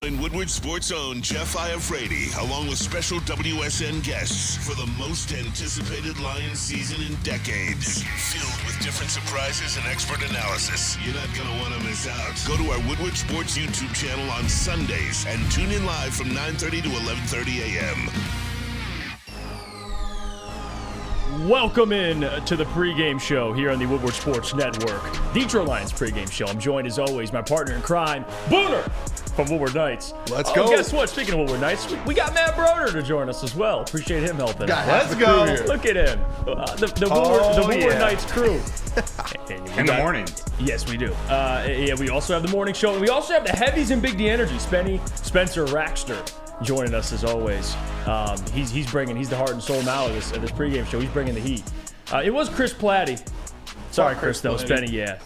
Join Woodward Sports' own Jeff Iafrate, along with special WSN guests for the most anticipated Lions season in decades. Filled with different surprises and expert analysis. You're not going to want to miss out. Go to our Woodward Sports YouTube channel on Sundays and tune in live from 9:30 to 11:30 a.m. Welcome in to the pregame show here on the Woodward Sports Network. Detroit Lions pregame show. I'm joined as always, my partner in crime, Booner from Woodward Knights. Let's go. Guess what? Speaking of Woodward Knights, we got Matt Broder to join us as well. Appreciate him helping out. Let's go. Look at him. The Woodward Knights crew. In the morning. Yes, we do. We also have the morning show. And we also have the heavies and Big D Energy. Spencer Raxter joining us as always. He's the heart and soul now of this pregame show. He's bringing the heat. It was Chris Platty. Sorry, Chris, though. Spenny, yeah.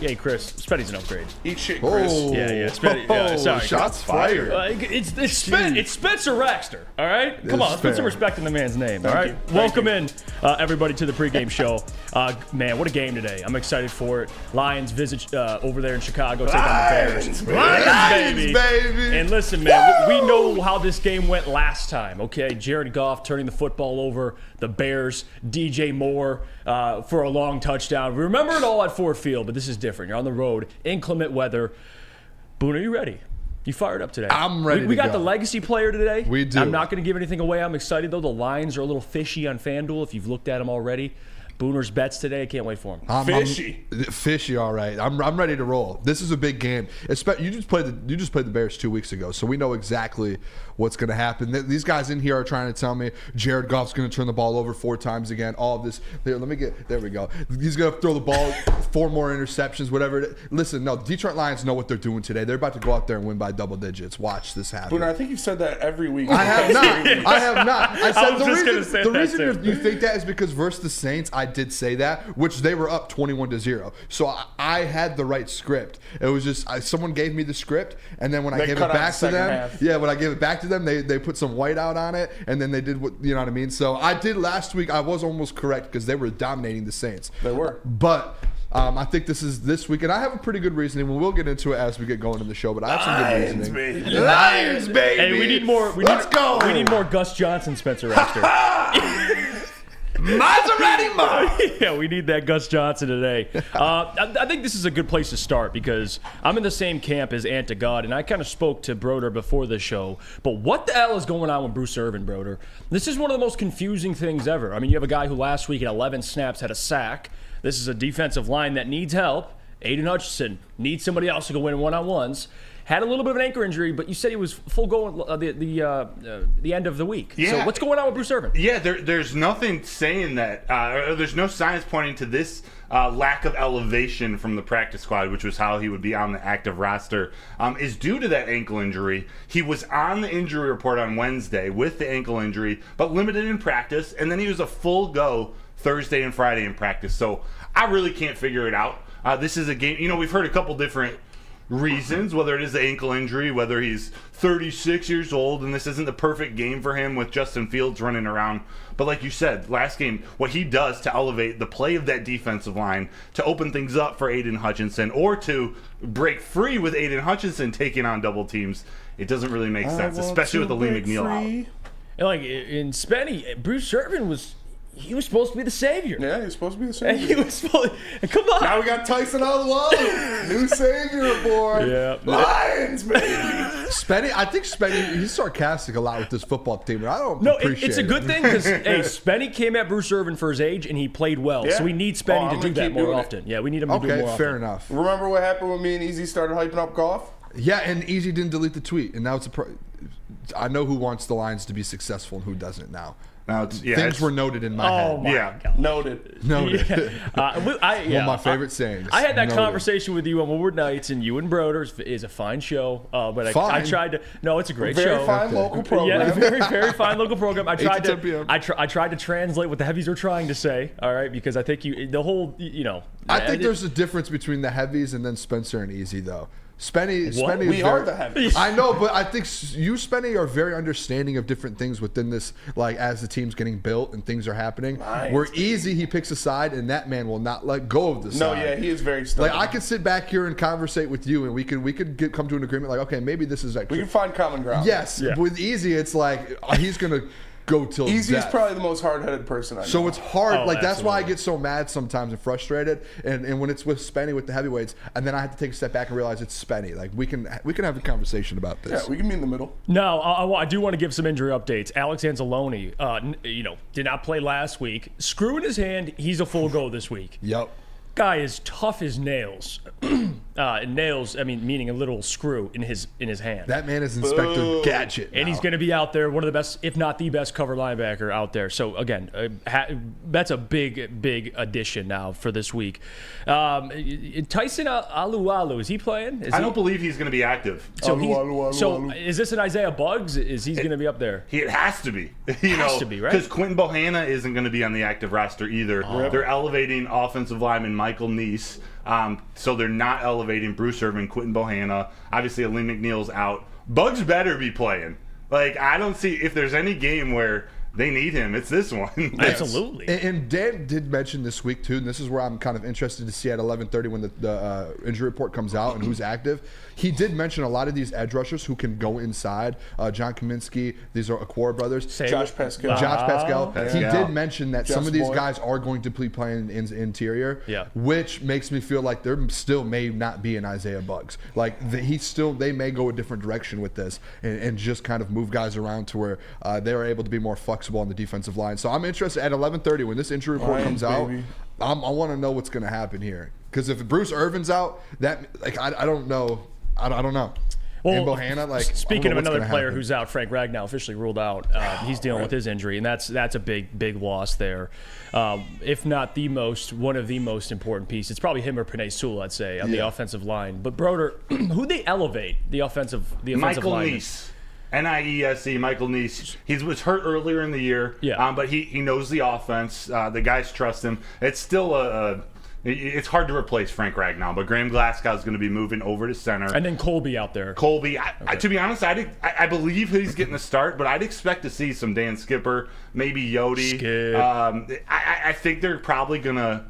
Hey, Chris, Spenny's an upgrade. Eat shit, Chris. Yeah, Spenny. Sorry. Shots fired. It's Spencer Raxter, all right? Come on, let's put some respect in the man's name, all right? Welcome in, everybody, to the pregame show. Man, what a game today. I'm excited for it. Lions visit over there in Chicago, take on the Bears. Lions, baby. And listen, man, we know how this game went last time, okay? Jared Goff turning the football over, the Bears, DJ Moore for a long touchdown. We remember it all at Ford Field, but this is different. You're on the road, inclement weather. Boone, are you ready? You fired up today. I'm ready We got go. the legacy player today. We do. I'm not going to give anything away. I'm excited, though. The lines are a little fishy on FanDuel if you've looked at them already. Booner's bets today. I can't wait for them. Fishy, all right. I'm ready to roll. This is a big game. You just played the Bears 2 weeks ago, so we know exactly what's going to happen. These guys in here are trying to tell me Jared Goff's going to turn the ball over 4 times again. All of this. There we go. He's going to throw the ball 4 more interceptions, whatever. Listen, no, Detroit Lions know what they're doing today. They're about to go out there and win by double digits. Watch this happen. Booner, I think you've said that every week. I have not. I said the reason too. you think that is because versus the Saints, I did say that, which they were up 21-0. So I had the right script. It was just someone gave me the script, and then when I gave it back to them, they put some white out on it, and then they did what, you know what I mean? So I did last week. I was almost correct because they were dominating the Saints. They were. But I think this week, and I have a pretty good reasoning. We'll get into it as we get going in the show, but I have some good reasoning. Lions, baby. Hey, we need more. Let's go. We need more Gus Johnson, Spencer Raxter. Maserati Mom. Yeah, we need that Gus Johnson today. I think this is a good place to start because I'm in the same camp as Ant to God, and I kind of spoke to Broder before the show. But what the hell is going on with Bruce Irvin, Broder? This is one of the most confusing things ever. I mean, you have a guy who last week in 11 snaps had a sack. This is a defensive line that needs help. Aiden Hutchinson needs somebody else to go in one-on-ones. Had a little bit of an ankle injury, but you said he was full going the end of the week. Yeah. So what's going on with Bruce Irvin? Yeah, there's nothing saying that. There's no signs pointing to this lack of elevation from the practice squad, which was how he would be on the active roster, is due to that ankle injury. He was on the injury report on Wednesday with the ankle injury, but limited in practice, and then he was a full go Thursday and Friday in practice. So I really can't figure it out. This is a game, we've heard a couple different reasons, whether it is the ankle injury, whether he's 36 years old and this isn't the perfect game for him with Justin Fields running around. But like you said, last game, what he does to elevate the play of that defensive line, to open things up for Aiden Hutchinson, or to break free with Aiden Hutchinson taking on double teams, it doesn't really make sense, especially with the Lee McNeil out. And like in Spenny, Bruce Irvin was supposed to be the savior. Yeah, he was supposed to be the savior. And he was supposed. Come on. Now we got Tyson Alualu, new savior aboard. Yeah. Lions, baby. I think Spenny, he's sarcastic a lot with this football team. And I don't appreciate it's a good thing because Spenny came at Bruce Irvin for his age and he played well. Yeah. So we need Spenny to do that more often. Yeah, we need him to do it more often. Okay, fair enough. Remember what happened when me and Easy started hyping up Goff? Yeah, and Easy didn't delete the tweet, and now it's I know who wants the Lions to be successful and who doesn't now. Now Things were noted in my head. My God. Noted. Noted. One of my favorite sayings. I had that Noted. conversation with you on Woodward Nights, and you and Broder's is a fine show. But I tried to. No, it's a great Very show. fine local program. Yeah, very, very fine local program. I 8 to tried 10 p.m. I tried to translate what the heavies are trying to say. All right, because I think the whole. I think there's a difference between the heavies and then Spencer and Easy, though. Spenny We are the heavy. I know, but I think you, Spenny, are very understanding of different things within this, like as the team's getting built and things are happening. Right. Where Easy, he picks a side, and that man will not let go of the side. No, yeah, he is very stubborn. Like I could sit back here and conversate with you, and we could come to an agreement. Like, okay, maybe this is we actually can find common ground. yes. Yeah. With Easy, it's like he's gonna go till Easy is death. probably the most hard-headed person I know. So it's hard. Oh, like that's why I absolutely. get so mad sometimes and frustrated. And when it's with Spenny with the heavyweights, and then I have to take a step back and realize it's Spenny. Like we can have a conversation about this. yeah, we can be in the middle. No, I do want to give some injury updates. Alex Anzalone, did not play last week. Screw in his hand. He's a full go this week. Yep. Guy is tough as nails. Nails, I mean, meaning a little screw in his hand. That man is Inspector Gadget. And he's going to be out there, one of the best, if not the best, cover linebacker out there. So again, that's a big addition now for this week. Tyson Alualu, is he playing? I don't believe he's going to be active. So is this an Isaiah Buggs? Is he going to be up there? It has to be. Has to be, right? Because Quentin Bohanna isn't going to be on the active roster either. They're elevating offensive lineman Michael Neese. So they're not elevating Bruce Irvin, Quentin Bohanna. Obviously, Aleem McNeil's out. Buggs better be playing. Like, I don't see if there's any game where they need him. It's this one. Absolutely. And Dan did mention this week too, and this is where I'm kind of interested to see at 11:30 when the injury report comes out and who's active. He did mention a lot of these edge rushers who can go inside. John Kaminsky, these are Akora brothers. Josh Pascal. Josh Pascal. He Yeah. did mention that some of these guys are going to be playing in interior, which makes me feel like there still may not be an Isaiah Buggs. Like they may go a different direction with this and just kind of move guys around to where they are able to be more flexible on the defensive line. So I'm interested at 11:30 when this injury report comes out. I want to know what's going to happen here because if Bruce Irvin's out, that I don't know. I don't know. Well, and Bohanna, like speaking of another player happen. who's out, Frank Ragnow officially ruled out. He's dealing with his injury, and that's a big loss there. If not one of the most important pieces. It's probably him or Penei Sewell, I'd say, on the offensive line. But Broder, who they elevate the offensive Michael line? Neese. Niese, Michael Neese. He was hurt earlier in the year, but he knows the offense. The guys trust him. It's still it's hard to replace Frank Ragnow, but Graham Glasgow is going to be moving over to center. And then Colby out there. Colby, to be honest, I believe he's getting a start, but I'd expect to see some Dan Skipper, maybe Yodi. I think they're probably going to.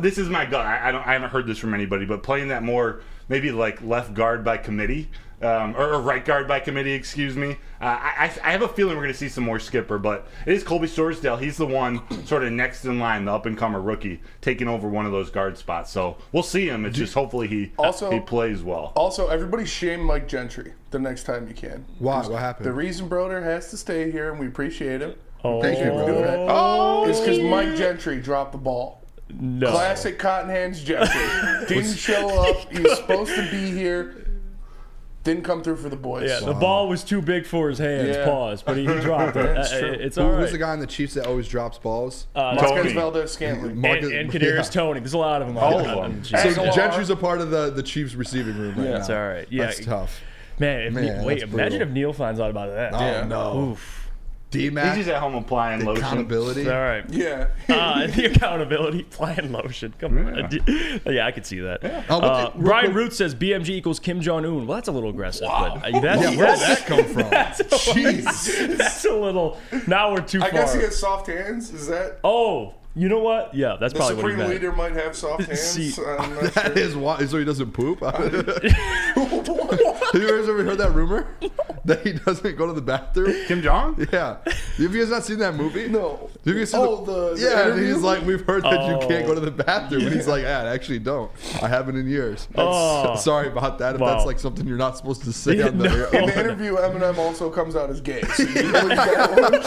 This is my gut. I haven't heard this from anybody, but playing that more maybe like left guard by committee. Or right guard by committee, excuse me. I have a feeling we're going to see some more Skipper, but it is Colby Storsdale. He's the one sort of next in line, the up-and-comer rookie, taking over one of those guard spots. So we'll see him. It's just hopefully he plays well. Also, everybody shame Mike Gentry the next time you can. Why? What happened? The reason Broder has to stay here, and we appreciate him. Thank you, for doing that. Is because Mike Gentry dropped the ball. No. Classic Cotton Hands Gentry. Didn't show up. He was supposed to be here. Didn't come through for the boys. Yeah, the ball was too big for his hands. Yeah. Pause. But he dropped it. It's all right. Who's the guy in the Chiefs that always drops balls? Marquez Valdez-Scantling. And Kadarius Tony. There's a lot of them. All of them. So Aguilar. Gentry's a part of the Chiefs receiving room right now. That's all right. Yeah. That's tough. Man, that's imagine brutal. if Neil finds out about that. Oh, no. Oof. D-Mac, He's just at home applying lotion. accountability. All right. Yeah. The accountability, playing lotion. Come on. Yeah, I could see that. Oh, Brian Root says BMG equals Kim Jong-un. Well, that's a little aggressive. Wow. But Where did that come from? Jeez. That's a little. Now we're too I far. guess he has soft hands. Is that? Oh, you know what? Yeah, that's The probably what he Supreme meant. Leader might have soft hands. See, I'm not That sure. is why, so he doesn't poop. Have you guys ever heard that rumor that he doesn't go to the bathroom? Kim Jong? Yeah. Have you guys not seen that movie? No. Have you guys seen the yeah, and interview? he's like, we've heard that you can't go to the bathroom, and he's Yeah. like, I actually don't. I haven't in years. Oh. Sorry about that. If Wow. that's like something you're not supposed to say on the No. air. In the interview, Eminem also comes out as gay. So you believe that one?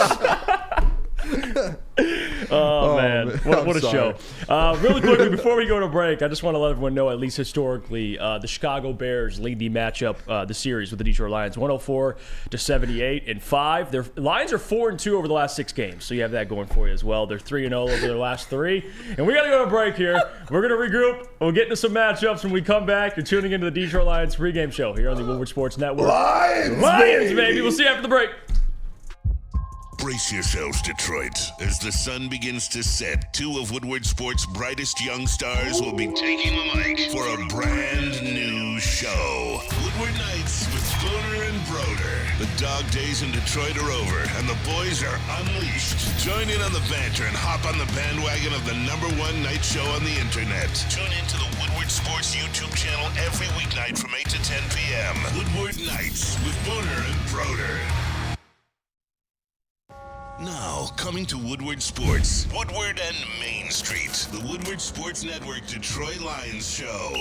Oh, man. What a sorry. show. Really quickly, before we go to break, I just want to let everyone know, at least historically, the Chicago Bears lead the matchup, the series with the Detroit Lions, 104-78 and 5. Their Lions are 4-2 over the last 6 games, so you have that going for you as well. They're 3-0 over their last 3. And we got to go to break here. We're going to regroup. We'll get into some matchups when we come back. You're tuning into the Detroit Lions pregame show here on the Woodward Sports Network. Lions, Lions, baby. We'll see you after the break. Brace yourselves, Detroit. As the sun begins to set, two of Woodward Sports' brightest young stars will be taking the mic for a brand new show. Woodward Nights with Booner and Broder. The dog days in Detroit are over, and the boys are unleashed. Join in on the banter and hop on the bandwagon of the #1 night show on the internet. Tune into the Woodward Sports YouTube channel every weeknight from 8 to 10 p.m. Woodward Nights with Booner and Broder. Now, coming to Woodward Sports, Woodward and Main Street, the Woodward Sports Network Detroit Lions show.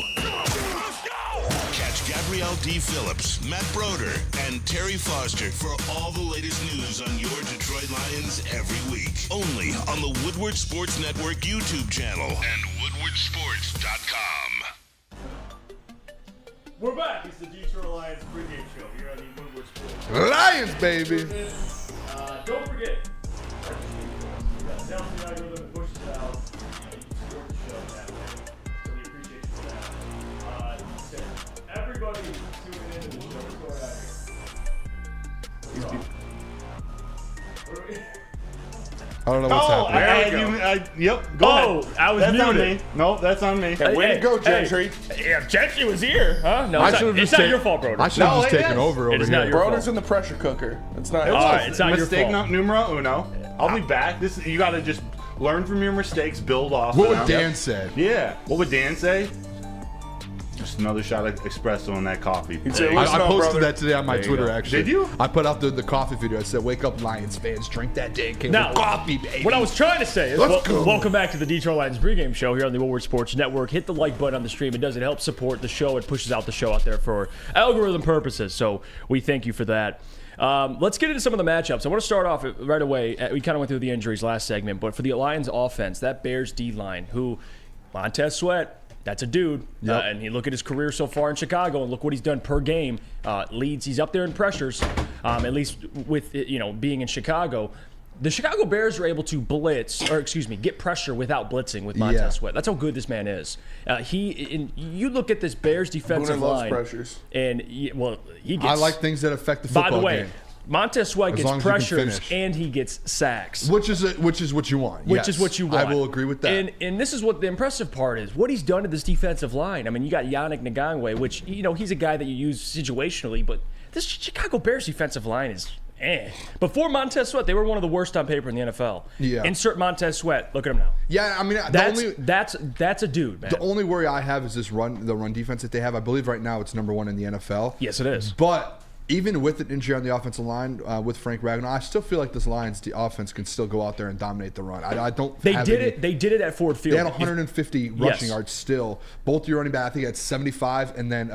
Catch Gabrielle D. Phillips, Matt Broder, and Terry Foster for all the latest news on your Detroit Lions every week. Only on the Woodward Sports Network YouTube channel and woodwardsports.com. We're back. It's the Detroit Lions pregame show here on the Woodward Sports. Lions, baby. Don't forget, we got Selfie algorithm that pushes it out. You support the show that way. So we appreciate you for that. Everybody tuning in to the show. What's going on here? What are we? I don't know what's happening. Yep, go ahead. I was That's on muted. me. No, that's on me. Hey, way to go, Gentry. Yeah, Gentry was here, huh? No, I it's should not, have it's just not your fault, bro. I should have No, just it taken is. over It over is not here. your Broder's in the pressure cooker. It's not. All right, it's not your Mistake fault. numero uno. I'll be back. You got to just learn from your mistakes, build off. What of would them. Dan say? Yeah. What would Dan say? Just another shot of espresso in that coffee. He'd say, I "Listen up, posted brother." that today on my There you Twitter, go. actually. Did you? I put out the coffee video. I said, wake up, Lions fans. Drink that Dan Campbell Now, coffee, baby. what I was trying to say is, Let's go. welcome back to the Detroit Lions pregame show here on the Woodward Sports Network. Hit the like button on the stream. It does. It helps support the show. It pushes out the show out there for algorithm purposes. So we thank you for that. Let's get into some of the matchups. I want to start off right away. We kind of went through the injuries last segment, but for the Lions offense, that Bears D-line, who Montez Sweat, that's a dude. Yep. And you look at his career so far in Chicago, and look what he's done per game. Leads, he's up there in pressures, at least with being in Chicago. The Chicago Bears are able to get pressure without blitzing with Montez Yeah. Sweat. That's how good this man is. You look at this Bears defensive Booner loves line, pressures. and he gets. I like things that affect the football By the way, game. Montez Sweat As gets long as you can pressures finish. and he gets sacks. Which is what you want. Which Yes. is what you want. I will agree with that. And this is what the impressive part is. What he's done to this defensive line. I mean, you got Yannick Ngakwe, which, he's a guy that you use situationally, but this Chicago Bears defensive line is Before Montez Sweat, they were one of the worst on paper in the NFL. Yeah. Insert Montez Sweat. Look at him now. Yeah, I mean, That's a dude, man. the only worry I have is the run defense that they have. I believe right now it's #1 in the NFL. Yes, it is. But even with an injury on the offensive line with Frank Ragnow, I still feel like this Lions offense can still go out there and dominate the run. I don't. They have did any- it. They did it at Ford Field. They had 150 rushing Yes. yards still. Both your running back, I think, had 75, and then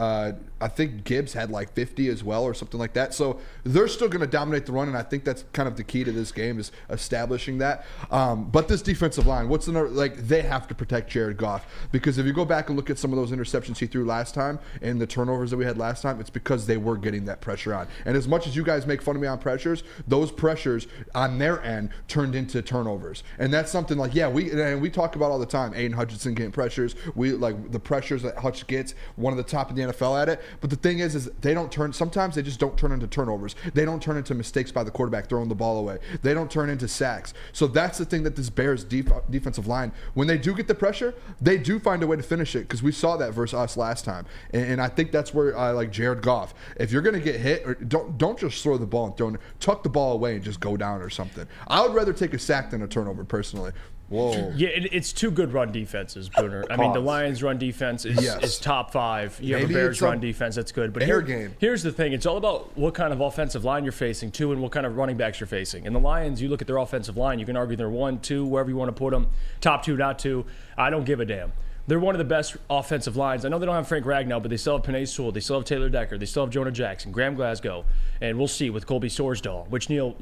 I think Gibbs had like 50 as well, or something like that. So they're still going to dominate the run, and I think that's kind of the key to this game is establishing that. But this defensive line, they have to protect Jared Goff, because if you go back and look at some of those interceptions he threw last time and the turnovers that we had last time, it's because they were getting that pressure on. And as much as you guys make fun of me on pressures, those pressures on their end turned into turnovers, and that's something we talk about all the time. Aiden Hutchinson getting pressures, we like the pressures that Hutch gets, one of the top in the NFL at it. But the thing is they don't turn. Sometimes they just don't turn into turnovers. They don't turn into mistakes by the quarterback throwing the ball away. They don't turn into sacks. So that's the thing that this Bears defensive line, when they do get the pressure, they do find a way to finish it, because we saw that versus us last time. And I think that's where I like Jared Goff. If you're gonna get hit, or don't just throw the ball and tuck the ball away and just go down or something. I would rather take a sack than a turnover personally. Whoa. Yeah, it's two good run defenses, Booner. I mean, the Lions' run defense is top 5. You have Maybe a Bears it's a run defense that's good. But air game. Here's the thing. It's all about what kind of offensive line you're facing, too, and what kind of running backs you're facing. And the Lions, you look at their offensive line, you can argue they're 1, 2, wherever you want to put them. Top 2, not 2. I don't give a damn. They're one of the best offensive lines. I know they don't have Frank Ragnow, but they still have Penei Sewell. They still have Taylor Decker. They still have Jonah Jackson, Graham Glasgow. And we'll see with Colby Sorsdahl, which Neil,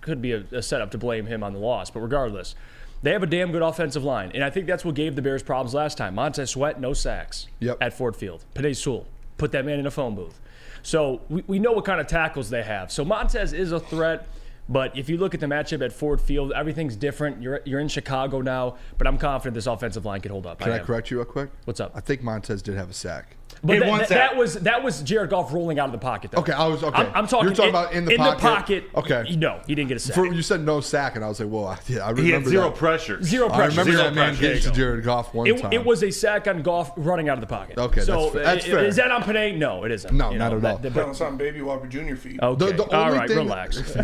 could be a setup to blame him on the loss. But regardless, they have a damn good offensive line. And I think that's what gave the Bears problems last time. Montez Sweat, no sacks at Ford Field. Penei Sewell, put that man in a phone booth. So we know what kind of tackles they have. So Montez is a threat. But if you look at the matchup at Ford Field, everything's different. You're in Chicago now, but I'm confident this offensive line can hold up. Can I correct you real quick? What's up? I think Montez did have a sack. But In one sack. that was Jared Goff rolling out of the pocket, though. Okay, I'm talking. You're talking about in the pocket. Okay. No, he didn't get a sack. You said no sack, and I was like, well, I remember He had zero that. pressure. Zero pressure. I remember Zero that man pressure. gave to Jared Goff one time. It was a sack on Goff running out of the pocket. Okay, so that's fair. Is that on Panay? No, it isn't. No, not at all. Put on some Baby Whopper Jr. feet. Okay. The All only right, thing- relax.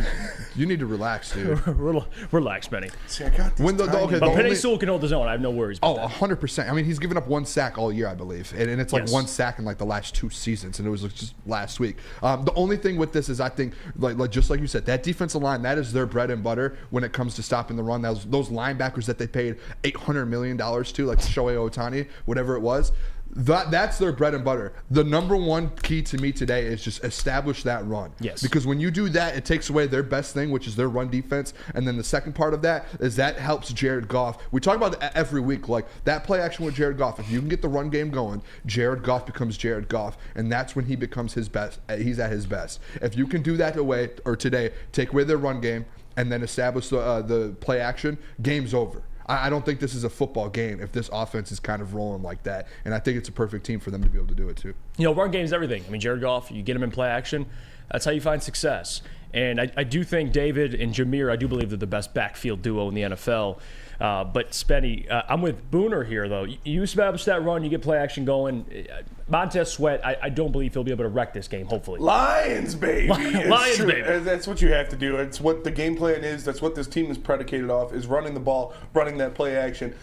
You need to relax, dude. Relax, Benny. See, I got this tiny- But Panay Sewell can hold his own. I have no worries about that. 100%. I mean, he's given up one sack all year, I believe, and it's like Yes. one sack in like the last 2 seasons, and it was just last week. The only thing with this is I think, like just like you said, that defensive line, that is their bread and butter when it comes to stopping the run. Those linebackers that they paid $800 million to, like Shohei Ohtani, whatever it was. That's their bread and butter. The number one key to me today is just establish that run. Yes. Because when you do that, it takes away their best thing, which is their run defense. And then the second part of that is that helps Jared Goff. We talk about that every week, like that play action with Jared Goff. If you can get the run game going, Jared Goff becomes Jared Goff, and that's when he becomes his best. He's at his best. If you can do that today, take away their run game, and then establish the play action, game's over. I don't think this is a football game if this offense is kind of rolling like that. And I think it's a perfect team for them to be able to do it too. Run game's everything. I mean, Jared Goff, you get him in play action, that's how you find success. And I do think David and Jameer, I do believe they're the best backfield duo in the NFL. But Spenny, I'm with Booner here, though. You establish that run, you get play action going. Montez Sweat, I don't believe he'll be able to wreck this game, hopefully. Lions, baby. Lions, True. baby. That's what you have to do. It's what the game plan is. That's what this team is predicated off, is running the ball, running that play action.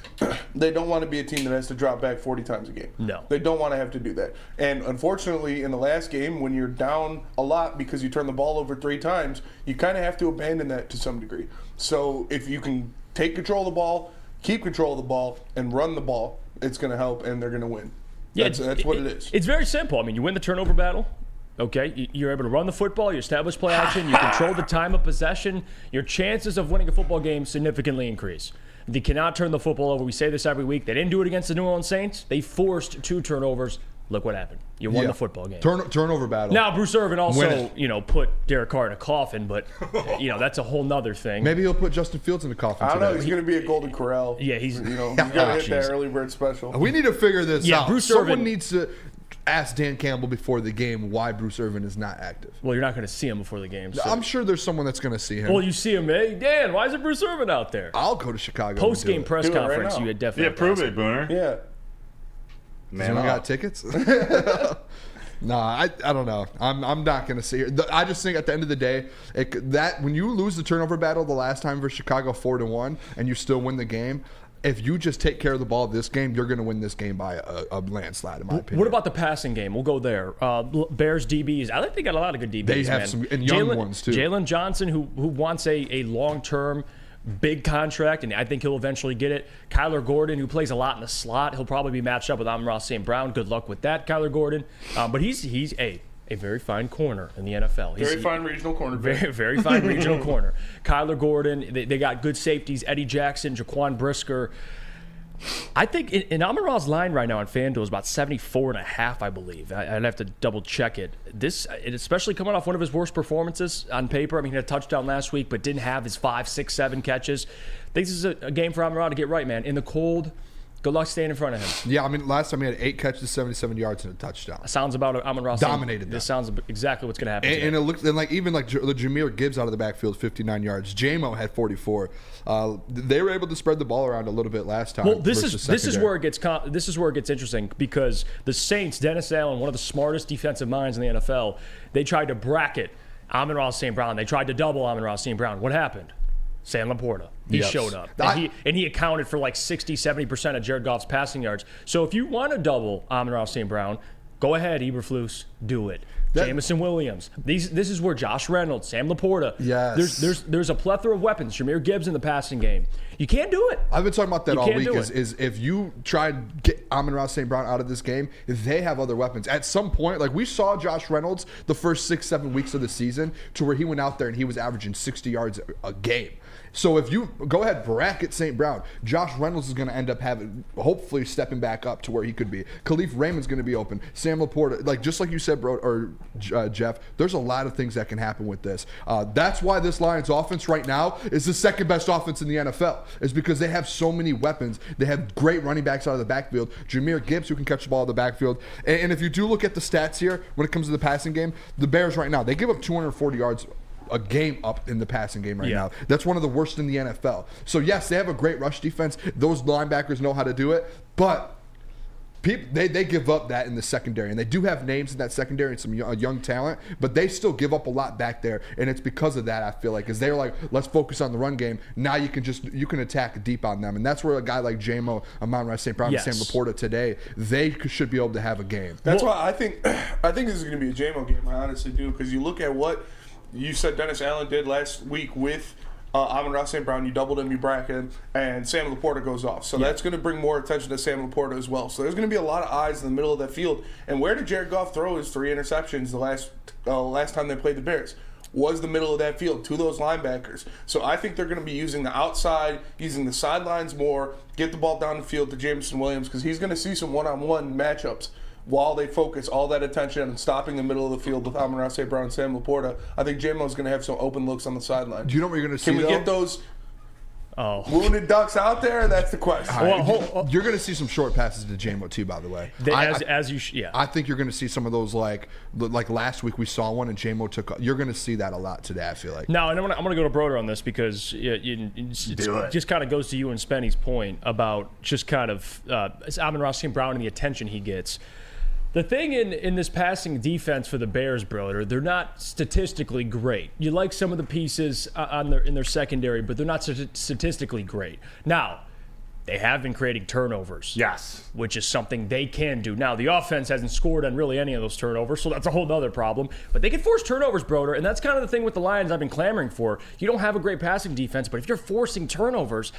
They don't want to be a team that has to drop back 40 times a game. No. They don't want to have to do that. And unfortunately, in the last game, when you're down a lot because you turn the ball over 3 times, you kind of have to abandon that to some degree. So if you can take control of the ball, keep control of the ball, and run the ball, it's going to help, and they're going to win. That's what it is. It's very simple. I mean, you win the turnover battle. Okay, you're able to run the football, you establish play action, you control the time of possession. Your chances of winning a football game significantly increase. They cannot turn the football over. We say this every week. They didn't do it against the New Orleans Saints. They forced 2 turnovers. Look what happened. You won the football game. Turnover battle. Now, Bruce Irvin also, put Derek Carr in a coffin, but, that's a whole nother thing. Maybe he'll put Justin Fields in the coffin I don't know. today. He's going to be a Golden Corral. Yeah, he's he's got to hit that early bird special. We need to figure this out. Bruce Someone Irvin needs to ask Dan Campbell before the game why Bruce Irvin is not active. Well, you're not going to see him before the game. So. I'm sure there's someone that's going to see him. Well, you see him, hey, Dan, why isn't Bruce Irvin out there? I'll go to Chicago. Post-game press Do it right conference, now. you had definitely Prove it, Booner. Yeah. Man, I got tickets. No, I don't know. I'm not going to see it. I just think at the end of the day, that when you lose the turnover battle the last time versus Chicago 4-1 and you still win the game, if you just take care of the ball this game, you're going to win this game by a landslide, in my opinion. What about the passing game? We'll go there. Bears DBs. I think they got a lot of good DBs. They have man. some and young ones too. Jalen Johnson, who wants a long-term big contract, and I think he'll eventually get it. Kyler Gordon, who plays a lot in the slot, he'll probably be matched up with Amon-Ra St. Brown. Good luck with that, Kyler Gordon. But he's a very fine corner in the NFL. Very fine regional corner. Very fine regional corner. Kyler Gordon. They got good safeties. Eddie Jackson, Jaquan Brisker. I think in Amon-Ra's line right now on FanDuel is about 74.5, I believe. I'd have to double check it. Especially coming off one of his worst performances on paper. I mean, he had a touchdown last week, but didn't have his 5, 6, 7 catches. I think this is a game for Amon-Ra to get right, man. In the cold, good luck staying in front of him. Yeah, I mean, last time he had 8 catches, 77 yards, and a touchdown. Sounds about Amon-Ra. Dominated. This sounds exactly what's going to happen. And it looks like even like Jameer Gibbs out of the backfield, 59 yards. J-Mo had 44. They were able to spread the ball around a little bit last time. Well, this is where it gets interesting because the Saints, Dennis Allen, one of the smartest defensive minds in the NFL, they tried to bracket Amon-Ra St. Brown. They tried to double Amon-Ra St. Brown. What happened? Sam Laporta. He showed up. And he accounted for like 60-70% of Jared Goff's passing yards. So if you want to double Amon-Ra St. Brown, go ahead, Eberflus, do it. Jameson Williams. This is where Josh Reynolds, Sam Laporta. Yes. There's a plethora of weapons. Jameer Gibbs in the passing game. You can't do it. I've been talking about that all week. do Is if you try to get Amon-Ra St. Brown out of this game, they have other weapons. At some point, like we saw Josh Reynolds the first 6-7 weeks of the season, to where he went out there and he was averaging 60 yards a game. So if you go ahead, bracket St. Brown, Josh Reynolds is going to end up hopefully stepping back up to where he could be. Khalif Raymond's going to be open. Sam Laporta, just like you said, bro, or Jeff, there's a lot of things that can happen with this. That's why this Lions offense right now is the second best offense in the NFL. Is because they have so many weapons. They have great running backs out of the backfield. Jahmyr Gibbs, who can catch the ball out of the backfield. And if you do look at the stats here, when it comes to the passing game, the Bears right now, they give up 240 yards a game up in the passing game right now. That's one of the worst in the NFL. So yes, they have a great rush defense. Those linebackers know how to do it, but they give up that in the secondary, and they do have names in that secondary and some young talent, but they still give up a lot back there, and it's because of that. I feel like, is they're like, let's focus on the run game. Now you can attack deep on them, and that's where a guy like J-Mo, Amon-Ra St. Brown, and Sam Laporta today, they should be able to have a game. That's why I think this is going to be a J-Mo game. I honestly do, because you look at what you said Dennis Allen did last week with Amon-Ra St. Brown. You doubled him, you bracket him, and Sam Laporta goes off. So that's going to bring more attention to Sam Laporta as well. So there's going to be a lot of eyes in the middle of that field. And where did Jared Goff throw his 3 interceptions the last time they played the Bears? Was the middle of that field to those linebackers. So I think they're going to be using the outside, using the sidelines more, get the ball down the field to Jameson Williams, because he's going to see some one-on-one matchups while they focus all that attention on stopping the middle of the field with Amon-Ra St. Brown and Sam Laporta. I think J-Mo's going to have some open looks on the sideline. Do you know what you're going to see, Can we get those wounded ducks out there? That's the question. You're going to see some short passes to J-Mo too, by the way. I think you're going to see some of those like last week we saw one and J-Mo took. You're going to see that a lot today, I feel like. No, and I'm going to go to Broder on this because it just kind of goes to you and Spenny's point about just kind of Amon-Ra St. Brown and the attention he gets. The thing in this passing defense for the Bears, Broder, they're not statistically great. You like some of the pieces in their secondary, but they're not statistically great. Now, they have been creating turnovers. Yes. Which is something they can do. Now, the offense hasn't scored on really any of those turnovers, so that's a whole other problem. But they can force turnovers, Broder, and that's kind of the thing with the Lions I've been clamoring for. You don't have a great passing defense, but if you're forcing turnovers,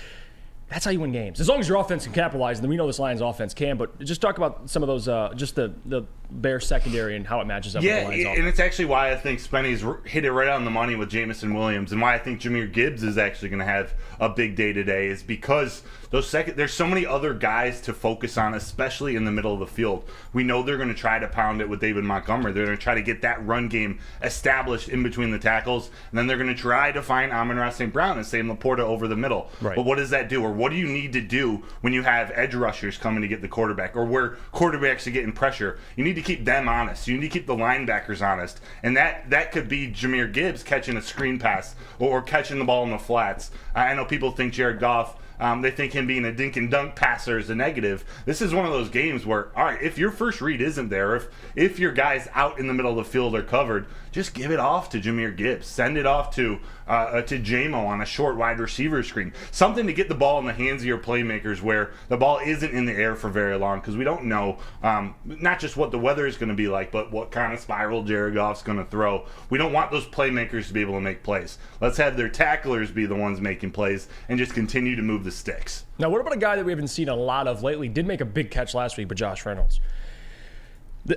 that's how you win games. As long as your offense can capitalize, and we know this Lions offense can, but just talk about some of those, just the Bears secondary and how it matches up with the Lions offense. And it's actually why I think Spenny's hit it right on the money with Jameson Williams, and why I think Jahmyr Gibbs is actually going to have a big day today is because there's so many other guys to focus on, especially in the middle of the field. We know they're going to try to pound it with David Montgomery. They're going to try to get that run game established in between the tackles, and then they're going to try to find Amon-Ra St. Brown and Sam Laporta over the middle. Right. But what does that do? Or what do you need to do when you have edge rushers coming to get the quarterback, or where quarterbacks are getting pressure? You need to keep them honest. You need to keep the linebackers honest. And that could be Jahmyr Gibbs catching a screen pass or catching the ball in the flats. I know people think Jared Goff, they think him being a dink and dunk passer is a negative. This is one of those games where, all right, if your first read isn't there, if your guys out in the middle of the field are covered, just give it off to Jahmyr Gibbs. Send it off to J-Mo on a short wide receiver screen. Something to get the ball in the hands of your playmakers where the ball isn't in the air for very long, because we don't know not just what the weather is going to be like, but what kind of spiral Jared Goff's going to throw. We don't want those playmakers to be able to make plays. Let's have their tacklers be the ones making plays and just continue to move the sticks. Now, what about a guy that we haven't seen a lot of lately? Did make a big catch last week, but Josh Reynolds.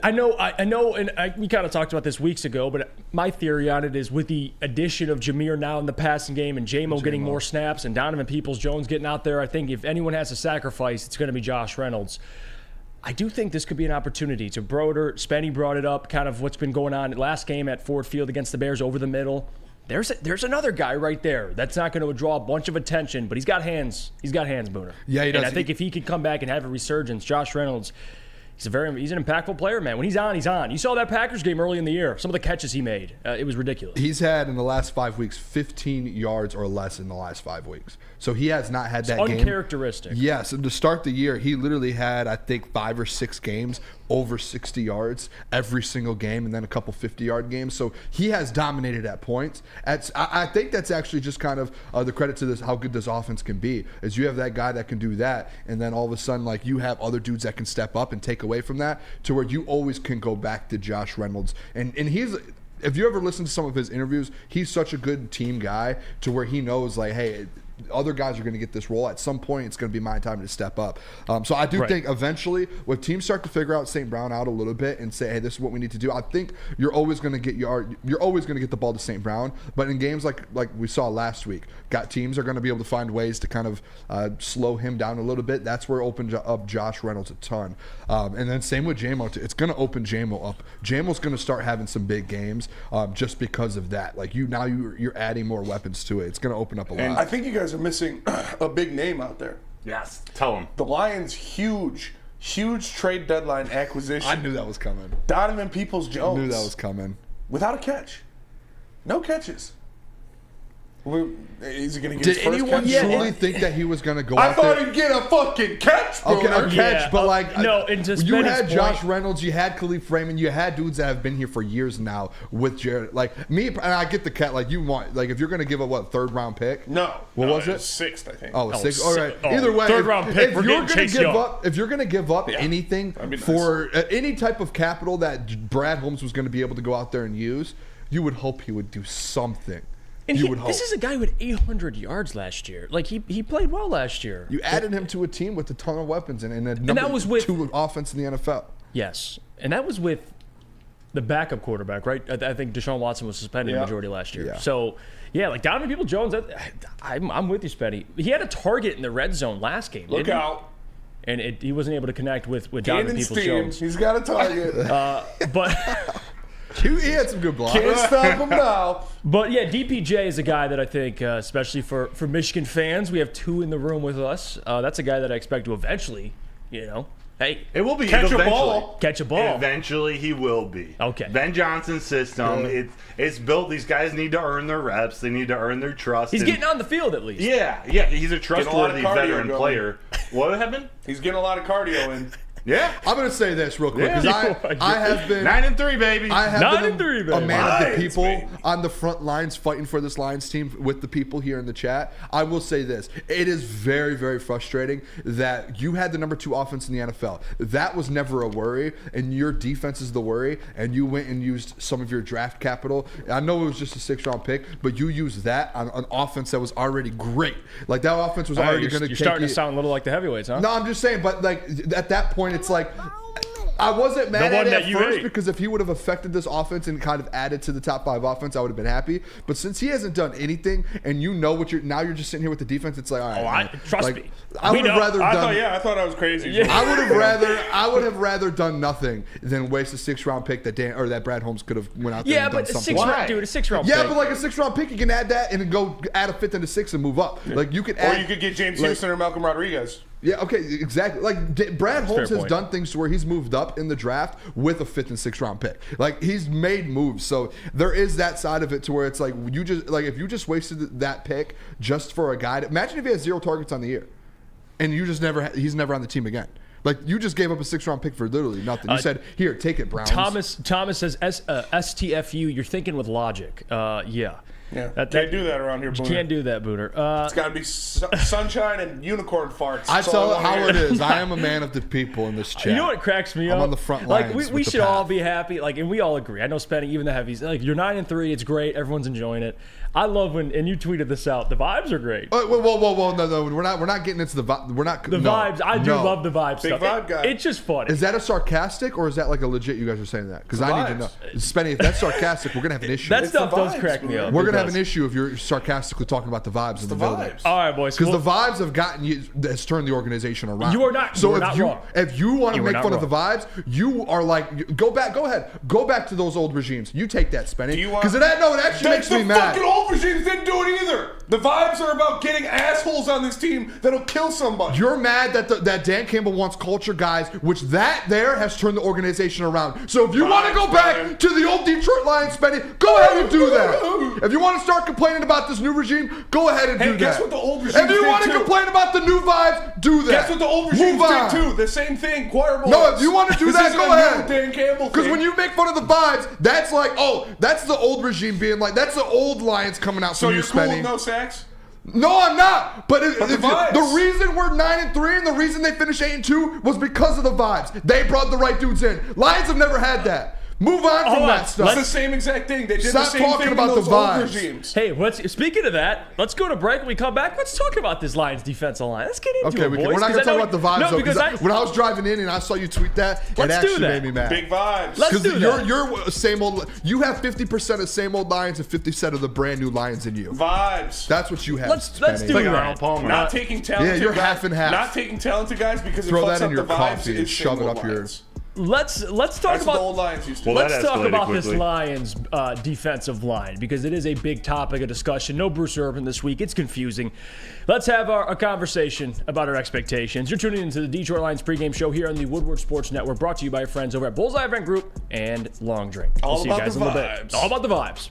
I know, and we kind of talked about this weeks ago, but my theory on it is with the addition of Jahmyr now in the passing game and J-Mo getting more snaps and Donovan Peoples-Jones getting out there, I think if anyone has to sacrifice, it's going to be Josh Reynolds. I do think this could be an opportunity. To Broder, Spenny brought it up, kind of what's been going on last game at Ford Field against the Bears over the middle. There's another guy right there that's not going to draw a bunch of attention, but he's got hands. He's got hands, Booner. Yeah, he does. And I think if he can come back and have a resurgence, Josh Reynolds, he's an impactful player, man. When he's on, he's on. You saw that Packers game early in the year. Some of the catches he made, it was ridiculous. He's had in the last 5 weeks 15 yards or less in the last 5 weeks. So he has not had that game. Uncharacteristic. Yes, and to start the year, he literally had, I think, 5 or 6 games over 60 yards every single game, and then a couple 50-yard games. So he has dominated at points. I think that's actually just kind of the credit to this, how good this offense can be, is you have that guy that can do that, and then all of a sudden, like, you have other dudes that can step up and take away from that, to where you always can go back to Josh Reynolds. And he's, if you ever listen to some of his interviews, he's such a good team guy to where he knows, like, hey, other guys are going to get this role. At some point, it's going to be my time to step up. So I do think eventually, when teams start to figure out St. Brown out a little bit and say, hey, this is what we need to do, I think you're always going to get the ball to St. Brown. But in games like we saw last week, teams are going to be able to find ways to kind of slow him down a little bit. That's where it opens up Josh Reynolds a ton. And then same with JMO. It's going to open JMO up. JMO's going to start having some big games just because of that. Like you're adding more weapons to it. It's going to open up a lot. And I think you guys are missing a big name out there. Yes, tell him. The Lions' huge trade deadline acquisition. I knew that was coming. Donovan Peoples-Jones. I knew that was coming. Without a catch. No catches. Is he going to get Did his first anyone catch? truly think that he was going to go I out thought there? he'd get a fucking catch, bro. Okay, a catch, but like no, and to you had Spenny's Josh point- Reynolds, you had Khalif Raymond, you had dudes that have been here for years now with Jared. Like me, and I get the cat. Like you want, like if you're going to give a third round pick. No. What was it? Sixth, I think. Oh, six. All right. Oh, Either way, third round pick, if we're you're getting going to Chase give Young. up, if you're going to give up anything That'd be nice. for any type of capital that Brad Holmes was going to be able to go out there and use, you would hope he would do something. And you would hope. this is a guy who had 800 yards last year. Like he played well last year. You added him to a team with a ton of weapons and a that was with- 2 offense in the NFL. Yes, and that was with the backup quarterback, right? I think Deshaun Watson was suspended the majority last year. Yeah. So yeah, like Donovan Peoples-Jones, I'm with you, Spenny. He had a target in the red zone last game. Look didn't he? out. And he wasn't able to connect with Donovan Gaining steam. Peoples-Jones. He's got a target. But He had some good blocks. Can't stop him now. But yeah, DPJ is a guy that I think, especially for Michigan fans, we have 2 in the room with us. That's a guy that I expect to eventually, hey, It will be Catch a eventually. ball. catch a ball. Eventually, he will be. Okay. Ben Johnson's system, it's built. These guys need to earn their reps. They need to earn their trust. He's and- getting on the field at least. Yeah, he's a trustworthy cardio veteran going. player. What happened? He's getting a lot of cardio in. Yeah. I'm going to say this real quick because Yeah. I have been 9-3, baby. I have 9-3, been baby. a man of the Lions, people baby. on the front lines fighting for this Lions team with the people here in the chat. I will say this. It is very, very frustrating that you had the number 2 offense in the NFL. That was never a worry, and your defense is the worry, and you went and used some of your draft capital. I know it was just a 6th-round pick, but you used that on an offense that was already great. Like, that offense was already going to You're take starting you. to sound a little like the heavyweights, huh? No, I'm just saying, but like at that point, it's like I wasn't mad The at one it that at you first ate. because if he would have affected this offense and kind of added to the top 5 offense, I would have been happy. But since he hasn't done anything, and you know what you're just sitting here with the defense, it's like, all right, man. trust Like, me. I We would have know. rather I done. thought I was crazy. Yeah. I would have rather done nothing than waste a 6th-round pick that Brad Holmes could have went out there Yeah, and done but a something. 6th-round, dude, a 6th-round Yeah, pick. but like a 6th-round pick, you can add that and then go add a 5th and a 6th and move up. Like you could Or add. you could get James like- Houston or Malcolm Rodriguez. Yeah, okay, exactly. Like Brad Holmes fair has point. done things to where he's moved up in the draft with a 5th and 6th-round pick. Like he's made moves, so there is that side of it to where it's like you just like if you just wasted that pick just for a guy. Imagine if he has 0 targets on the year, and you just he's never on the team again. Like you just gave up a 6th-round pick for literally nothing. You said, "Here, take it, Browns." Thomas says STFU. You're thinking with logic. Yeah. Yeah, That- can't do that around here, You Booner. can't do that, Booner. It's got to be sunshine and unicorn farts. I That's tell all it wanna how hear. it is. I am a man of the people in this chat. You know what cracks me up? I'm on the front Like lines we with the should all path. be happy. Like, and we all agree. I know spending even the heavies. Like you're 9-3. It's great. Everyone's enjoying it. I love when and you tweeted this out. The vibes are great. Whoa, no, we're not getting into the vibe. We're not The vibes. I do love the vibe Big stuff. vibe guy. It's just funny. Is that a sarcastic or is that like a legit? You guys are saying that because I need to know. vibes. Spenny, if that's sarcastic, we're gonna have an issue. That It's stuff the does vibes, crack me Booner. up. We're It gonna have does. an issue if you're sarcastically talking about the vibes in the building. vibes. All right, boys. Because Well, the vibes have gotten you, has turned the organization around. You are not- So you are if not you wrong. if you want to You are make not fun of the wrong. vibes, you are like go back to those old regimes. You take that, Spenny. Do you want- Because it actually makes me the mad. fucking old regimes didn't do it either. The vibes are about getting assholes on this team that'll kill somebody. You're mad that Dan Campbell wants culture guys, which that there has turned the organization around. So if you want to go back man. to the old Detroit Lions, Spenny, go ahead and do that. If you want to start complaining about this new regime, go ahead and Hey, do guess that. what the old regimes If you did want to too? complain about the new vibes, do that. Guess what the old regimes Move on. did too? The same thing. Choir boys. No, if you want to do This that, isn't go a new ahead. Dan Campbell Because thing. when you make fun of the vibes, that's like, oh, that's the old regime being like, that's the old Lions coming out so from you, you're cool Spenny. with no sacks? No, I'm not. But, the vibes. the reason we're 9-3 and the reason they finished 8-2 was because of the vibes. They brought the right dudes in. Lions have never had that. Move on from that It's stuff. the same exact thing. They did Stop the same talking thing about in those the old vibes. regimes. Hey, speaking of that, let's go to break. When we come back, let's talk about this Lions defensive line. Let's get into Okay, it, boys. we're not going to talk about the vibes, though, because when I was driving in and I saw you tweet that, it Let's do actually that. made me mad. Big vibes. Let's do that. You're same old. You have 50% of same old Lions and 50% of the brand new Lions in you. Vibes. That's what you have. Let's Penny. do Like that. Arnold Palmer. Not taking talented you're guys. half and half. Not taking talented guys because Throw it fucks that in up your the vibes. coffee and It's shove it single up Lions. yours. Let's talk That's what the about. old Lions used to do. Well, Let's that talk escalated about this quickly. Lions defensive line because it is a big topic of discussion. No Bruce Irvin this week. It's confusing. Let's have a conversation about our expectations. You're tuning into the Detroit Lions pregame show here on the Woodward Sports Network, brought to you by our friends over at Bullseye Event Group and Long Drink. We'll see you guys in a little bit. All about the vibes.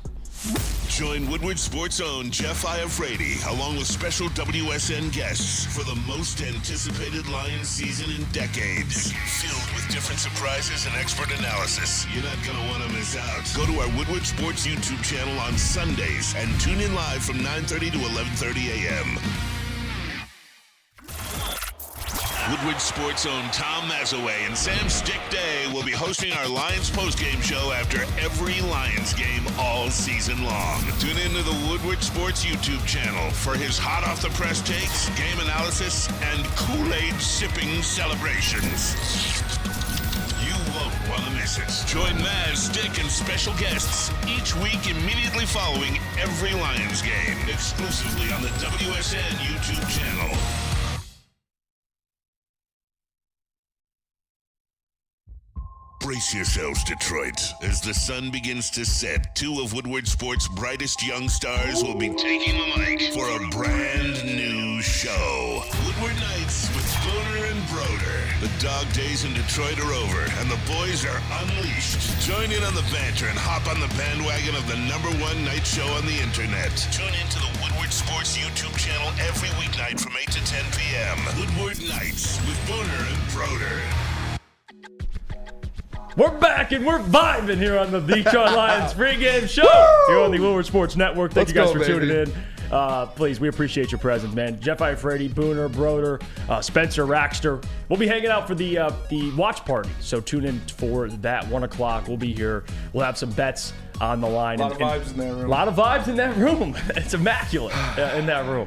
Join Woodward Sports' own Jeff Iafrate, along with special WSN guests for the most anticipated Lions season in decades. Filled with different surprises and expert analysis. You're not going to want to miss out. Go to our Woodward Sports YouTube channel on Sundays and tune in live from 9:30 to 11:30 a.m. Woodward Sports' own Tom Mazaway and Sam Stick Day will be hosting our Lions postgame show after every Lions game all season long. Tune into the Woodward Sports YouTube channel for his hot off the press takes, game analysis, and Kool Aid sipping celebrations. You won't want to miss it. Join Maz, Stick, and special guests each week immediately following every Lions game, exclusively on the WSN YouTube channel. Brace yourselves, Detroit. As the sun begins to set, two of Woodward Sports' brightest young stars will be taking the mic for a brand new show. Woodward Nights with Booner and Broder. The dog days in Detroit are over, and the boys are unleashed. Join in on the banter and hop on the bandwagon of the #1 night show on the internet. Tune into the Woodward Sports YouTube channel every weeknight from 8 to 10 p.m. Woodward Nights with Booner and Broder. We're back and we're vibing here on the Detroit Lions pregame show here on the Woodward Sports Network. Thank you guys for tuning in. Please, we appreciate your presence, man. Jeff Iafrate, Booner, Broder, Spencer, Raxter. We'll be hanging out for the watch party, so tune in for that 1 o'clock. We'll be here. We'll have some bets on the line. A lot of vibes in that room. A lot of vibes in that room. It's immaculate in that room.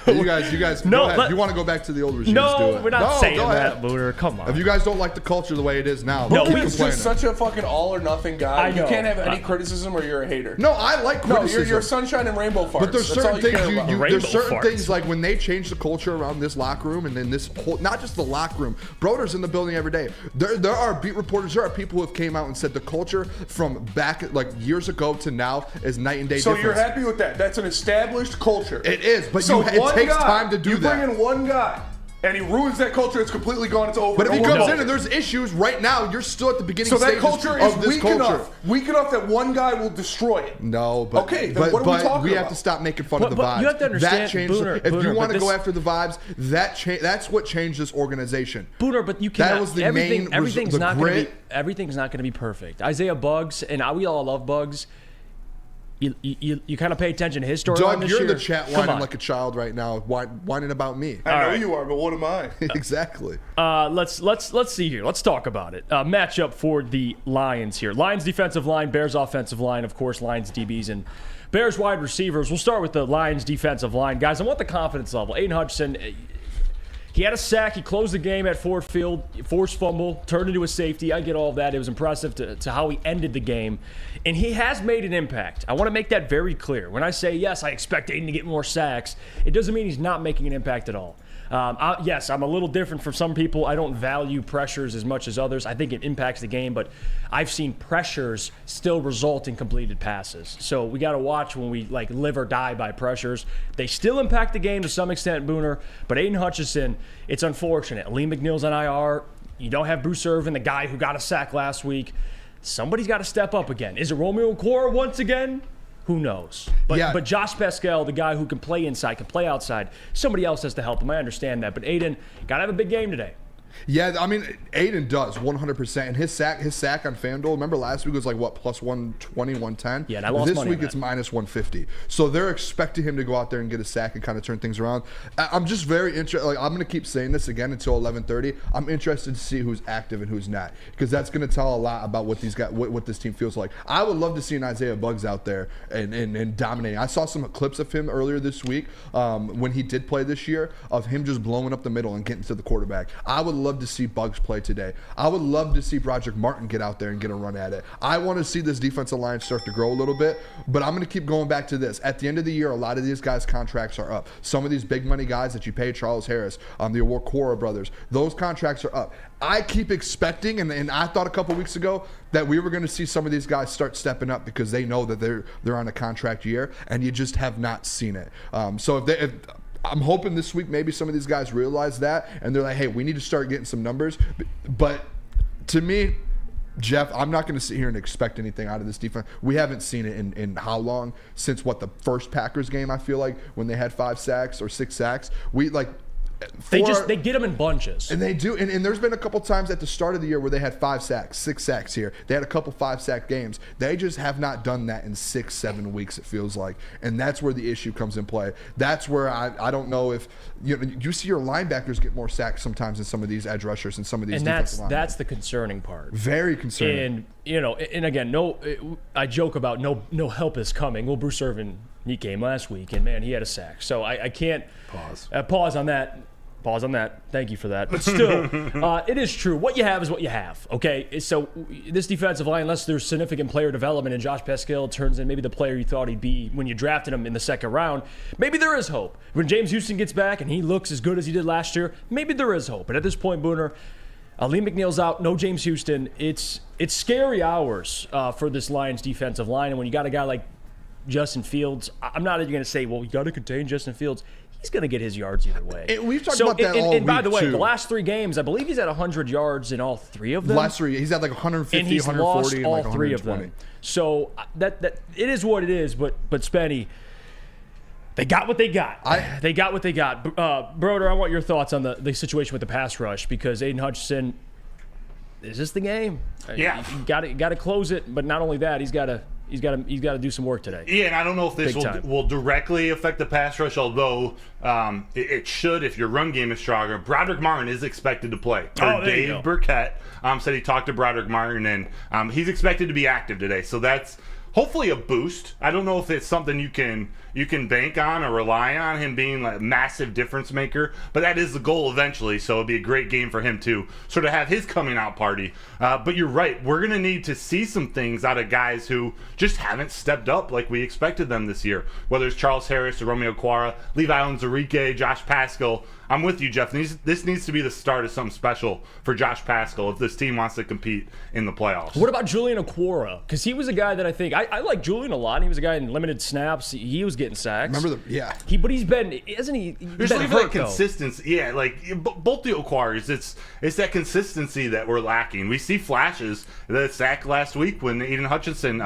You guys, No, go ahead. You want to go back to the old regime? No, we're not saying go that, ahead. Booner. Come on. If you guys don't like the culture the way it is now, No, keep we- He's complaining. just such a fucking all or nothing guy. I know. You can't have any criticism or you're a hater. No, I like No, criticism. you're sunshine and rainbow farts. But there's That's all certain you care things about. Rainbow there's certain farts. things like when they change the culture around this locker room and then this whole, not just the locker room, Broder's in the building every day. There are beat reporters, there are people who have came out and said the culture from back like years ago to now is night and day So difference. you're happy with that? That's an established culture. It is, but so it one takes guy, time to do you that. bring in one guy, and he ruins that culture. It's completely gone. It's over. But if he No one comes knows in and it. there's issues right now, you're still at the beginning So that stages culture is of this weak culture. enough that one guy will destroy it. No, but Okay, then but, what are we but talking we have about? to stop making fun of the But vibes. you have to understand, that changes. Booner, if Booner, you want but to go this- after the vibes, that's what changed this organization. Booner, but you That cannot. was the everything, main everything's the not going to great- be. Everything's not going to be perfect. Isaiah Bugs, and we all love Bugs. You kind of pay attention to his story. Doug, this you're in year. the chat Come whining on. like a child right now, whining about me. I know right. you are, but what am I? Exactly. Let's see here. Let's talk about it. Matchup for the Lions here. Lions defensive line, Bears offensive line, of course, Lions DBs and Bears wide receivers. We'll start with the Lions defensive line. Guys, I want the confidence level. Aiden Hutchinson, he had a sack. He closed the game at Ford Field, forced fumble, turned into a safety. I get all of that. It was impressive to how he ended the game. And he has made an impact. I want to make that very clear. When I say, yes, I expect Aiden to get more sacks, it doesn't mean he's not making an impact at all. Yes, I'm a little different from some people. I don't value pressures as much as others. I think it impacts the game, but I've seen pressures still result in completed passes. So we got to watch when we live or die by pressures. They still impact the game to some extent, Booner, but Aiden Hutchinson, it's unfortunate. Lee McNeil's on IR. You don't have Bruce Irvin, the guy who got a sack last week. Somebody's got to step up again. Is it Romeo Okwara once again? Who knows? But Josh Pascal, the guy who can play inside, can play outside, somebody else has to help him. I understand that. But Aiden, got to have a big game today. Yeah, I mean, Aiden does 100%. And his sack on FanDuel, remember last week was like what, plus 120, 110? Yeah, and I lost this money week on it's that. minus 150. So they're expecting him to go out there and get a sack and kind of turn things around. I'm just very interested. Like, I'm going to keep saying this again until 11:30. I'm interested to see who's active and who's not, because that's going to tell a lot about what these guys, what this team feels like. I would love to see an Isaiah Buggs out there and dominating. I saw some clips of him earlier this week when he did play this year, of him just blowing up the middle and getting to the quarterback. I would love to see Buggs play today. I would love to see Broderick Martin get out there and get a run at it. I want to see this defensive line start to grow a little bit, but I'm going to keep going back to this. At the end of the year, a lot of these guys' contracts are up. Some of these big money guys that you pay, Charles Harris, the Okora brothers, those contracts are up. I keep expecting, and I thought a couple weeks ago that we were going to see some of these guys start stepping up because they know that they're on a contract year, and you just have not seen it. So if I'm hoping this week maybe some of these guys realize that, and they're like, hey, we need to start getting some numbers. But to me, Jeff, I'm not going to sit here and expect anything out of this defense. We haven't seen it in how long? Since what, the first Packers game, I feel like, when they had 5 sacks or 6 sacks. They get them in bunches. And they do. And there's been a couple times at the start of the year where they had 5 sacks, 6 sacks here. They had a couple 5-sack games. They just have not done that in 6-7 weeks, it feels like. And that's where the issue comes in play. That's where I don't know if you see your linebackers get more sacks sometimes than some of these edge rushers and some of these defensive linemen. That's the concerning part. Very concerning. And again, I joke about no help is coming. Well, Bruce Irvin, he came last week, and man, he had a sack. So I can't pause on that. Pause on that. Thank you for that. But still, it is true. What you have is what you have, okay? So this defensive line, unless there's significant player development and Josh Pascal turns in maybe the player you thought he'd be when you drafted him in the second round, maybe there is hope. When James Houston gets back and he looks as good as he did last year, maybe there is hope. But at this point, Booner, Lee McNeil's out, no James Houston. It's scary hours for this Lions defensive line. And when you got a guy like Justin Fields, I'm not even going to say, well, you got to contain Justin Fields. He's going to get his yards either way. We've talked about that all week, by the way, too. The last 3 games, I believe he's at 100 yards in all 3 of them. Last 3, he's at like 150, and he's 140, lost and all like 3 of 120. them. So that it is what it is. But Spenny, they got what they got. They got what they got. Broder, I want your thoughts on the situation with the pass rush, because Aiden Hutchinson, is this the game? Yeah, you got to close it. But not only that, he's got to do some work today. Yeah, and I don't know if this will directly affect the pass rush, although it should if your run game is stronger. Broderick Martin is expected to play. Dave Burkett said he talked to Broderick Martin, and he's expected to be active today. So that's hopefully a boost. I don't know if it's something you can bank on or rely on, him being like a massive difference maker, but that is the goal eventually. So it'd be a great game for him to sort of have his coming out party. But you're right, we're gonna need to see some things out of guys who just haven't stepped up like we expected them this year. Whether it's Charles Harris or Romeo Okwara, Levi Onwuzurike, Josh Pascal. I'm with you, Jeff. This needs to be the start of something special for Josh Pascal if this team wants to compete in the playoffs. What about Julian Okwara? Because he was a guy that I think I like Julian a lot. He was a guy in limited snaps. He was getting sacks. Remember but he's been, isn't he? There's even that consistency. Yeah, like both the Okwaras, it's that consistency that we're lacking. We see flashes. The sack last week when Aiden Hutchinson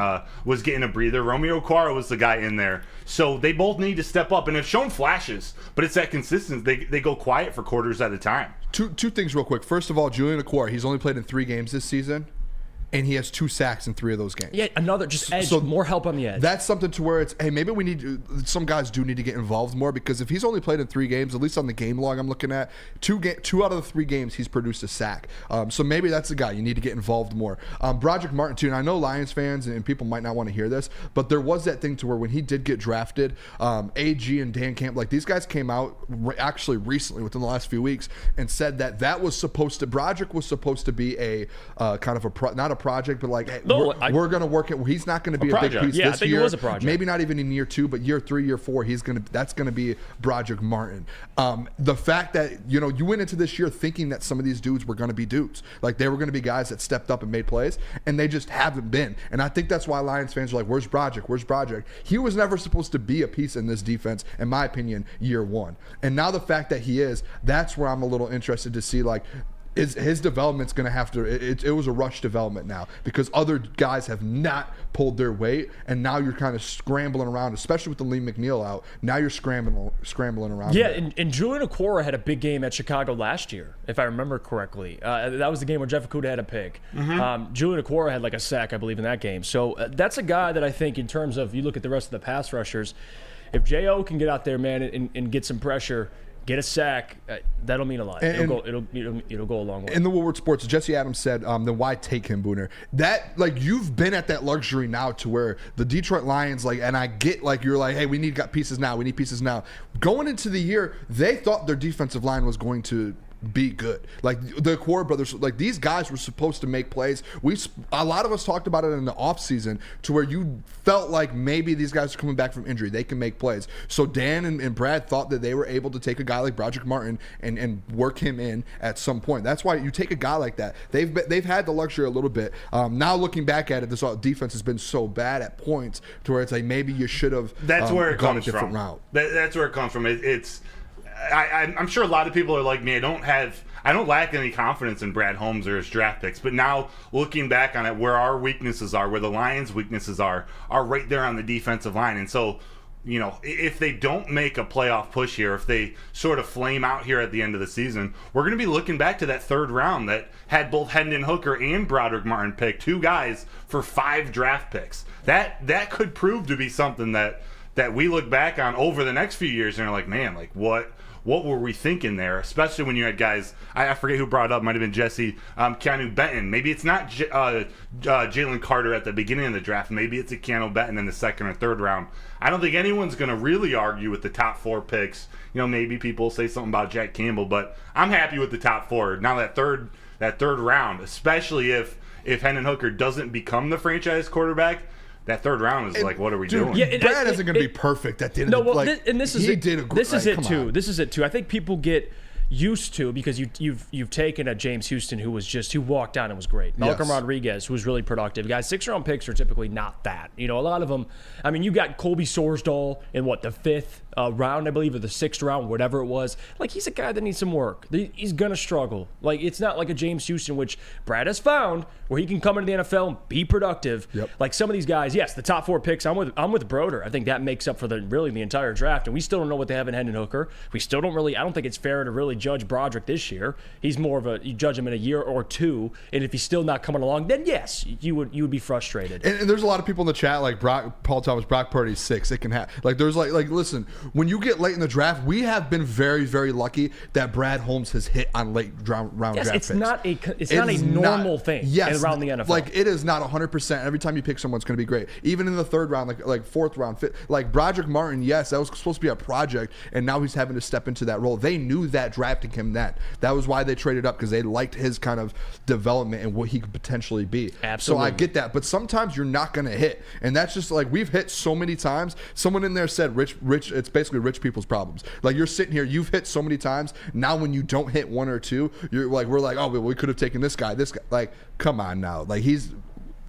was getting a breather. Romeo Okwara was the guy in there. So they both need to step up, and have shown flashes, but it's that consistency. They go quiet for quarters at a time. Two things real quick. First of all, Julian Okwara, he's only played in 3 games this season, and he has 2 sacks in 3 of those games. Yeah, another edge, more help on the edge. That's something to where it's, hey, maybe some guys do need to get involved more, because if he's only played in 3 games, at least on the game log I'm looking at, 2 out of the 3 games he's produced a sack. So maybe that's the guy you need to get involved more. Broderick Martin too, and I know Lions fans and people might not want to hear this, but there was that thing to where when he did get drafted, AG and Dan Camp, like these guys came out actually recently within the last few weeks and said that Broderick was supposed to be a kind of not a project, but like, hey, we're going to work it. He's not going to be a big piece this I think year. It was a project. Maybe not even in year 2, but year 3, year 4, that's going to be Broderick Martin. The fact that you went into this year thinking that some of these dudes were going to be dudes, like they were going to be guys that stepped up and made plays, and they just haven't been. And I think that's why Lions fans are like, "Where's Broderick? Where's Broderick?" He was never supposed to be a piece in this defense, in my opinion, year 1. And now the fact that he is, that's where I'm a little interested to see, like, his development's going to have to. It was a rush development now because other guys have not pulled their weight, and now you're kind of scrambling around, especially with the Lee McNeil out. Now you're scrambling around. Yeah, and Julian Okwara had a big game at Chicago last year, if I remember correctly. That was the game where Jeff Okudah had a pick. Julian Okwara had like a sack, I believe, in that game. So that's a guy that I think, in terms of, you look at the rest of the pass rushers, if J.O. can get out there, man, and get some pressure, get a sack, that'll mean a lot. It'll go a long way. In the Woodward Sports, Jesse Adams said, then why take him, Booner? That, like, you've been at that luxury now to where the Detroit Lions, like, and I get, like, you're like, hey, we need pieces now. We need pieces now. Going into the year, they thought their defensive line was going to be good. Like, the Core brothers, like, these guys were supposed to make plays. A lot of us talked about it in the offseason to where you felt like maybe these guys are coming back from injury. They can make plays. So Dan and Brad thought that they were able to take a guy like Broderick Martin and work him in at some point. That's why you take a guy like that. They've had the luxury a little bit. Now looking back at it, this defense has been so bad at points to where it's like maybe you should have gone a different route. That's where it comes from. I'm sure a lot of people are like me. I don't lack any confidence in Brad Holmes or his draft picks. But now looking back on it, where our weaknesses are, where the Lions' weaknesses are right there on the defensive line. And so, you know, if they don't make a playoff push here, if they sort of flame out here at the end of the season, we're going to be looking back to that third round that had both Hendon Hooker and Broderick Martin picked, 2 guys for 5 draft picks. That could prove to be something that we look back on over the next few years and are like, man, like what were we thinking there? Especially when you had guys, I forget who brought it up, might have been Jesse, Keanu Benton. Maybe it's not Jalen Carter at the beginning of the draft. Maybe it's a Keanu Benton in the second or third round. I don't think anyone's going to really argue with the top 4 picks. You know, maybe people say something about Jack Campbell, but I'm happy with the top 4. Now that third round, especially if Hendon Hooker doesn't become the franchise quarterback, that third round is like, what are we doing? Yeah, Brad isn't going to be perfect at the end of the day. This is it too. I think people get used to, because you've taken a James Houston who walked down and was great. Malcolm Rodriguez, who was really productive. Guys, 6th-round picks are typically not that. You know, a lot of them. I mean, you got Colby Sorsdahl in the 5th round, I believe, or the 6th round, whatever it was. Like, he's a guy that needs some work. He's gonna struggle. Like, it's not like a James Houston, which Brad has found, where he can come into the NFL and be productive. Yep. Like some of these guys, yes, the top 4 picks. I'm with Broder. I think that makes up for the entire draft, and we still don't know what they have in Hendon Hooker. We still don't really. I don't think it's fair to really judge Broderick this year. He's more of you judge him in a year or 2, and if he's still not coming along, then yes, you would be frustrated. And there's a lot of people in the chat like Paul Thomas, Brock Purdy's 6. It can happen. Like, there's like listen, when you get late in the draft, we have been very, very lucky that Brad Holmes has hit on late round draft picks. It's not a normal thing around the NFL. Like, it is not 100%. Every time you pick someone, it's going to be great. Even in the 3rd round, like 4th round, 5th, like Broderick Martin, yes, that was supposed to be a project, and now he's having to step into that role. They knew that drafting him then. That was why they traded up, because they liked his kind of development and what he could potentially be. Absolutely. So I get that, but sometimes you're not going to hit, and that's just like, we've hit so many times. Someone in there said, rich. It's basically rich people's problems. Like, you're sitting here, you've hit so many times. Now when you don't hit 1 or 2, you're like, we're like, oh, well, we could have taken this guy. Like, come on now. Like,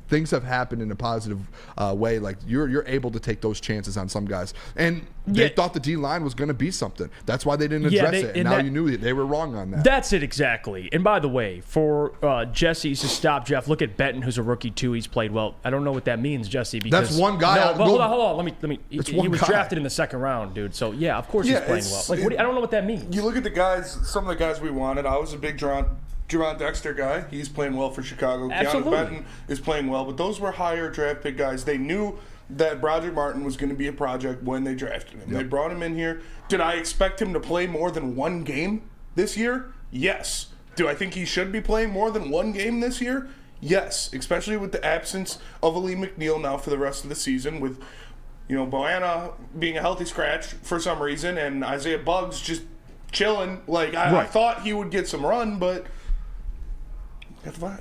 things have happened in a positive way. Like, you're able to take those chances on some guys, and they thought the D line was going to be something. That's why they didn't address it. And now you knew they were wrong on that. That's it exactly. And by the way, for Jesse to stop Jeff, look at Benton, who's a rookie too. He's played well. I don't know what that means, Jesse. Because that's one guy. No, hold on. Let me. He was drafted in the 2nd round, dude. So yeah, of course he's playing well. Like, I don't know what that means. You look at the guys. Some of the guys we wanted. I was a big Javon Dexter guy. He's playing well for Chicago. Absolutely. Keanu Benton is playing well, but those were higher draft pick guys. They knew that Broderick Martin was going to be a project when they drafted him. Yep. They brought him in here. Did I expect him to play more than 1 game this year? Yes. Do I think he should be playing more than 1 game this year? Yes, especially with the absence of Lee McNeil now for the rest of the season, with, you know, Boanna being a healthy scratch for some reason and Isaiah Buggs just chilling. Like, I thought he would get some run, but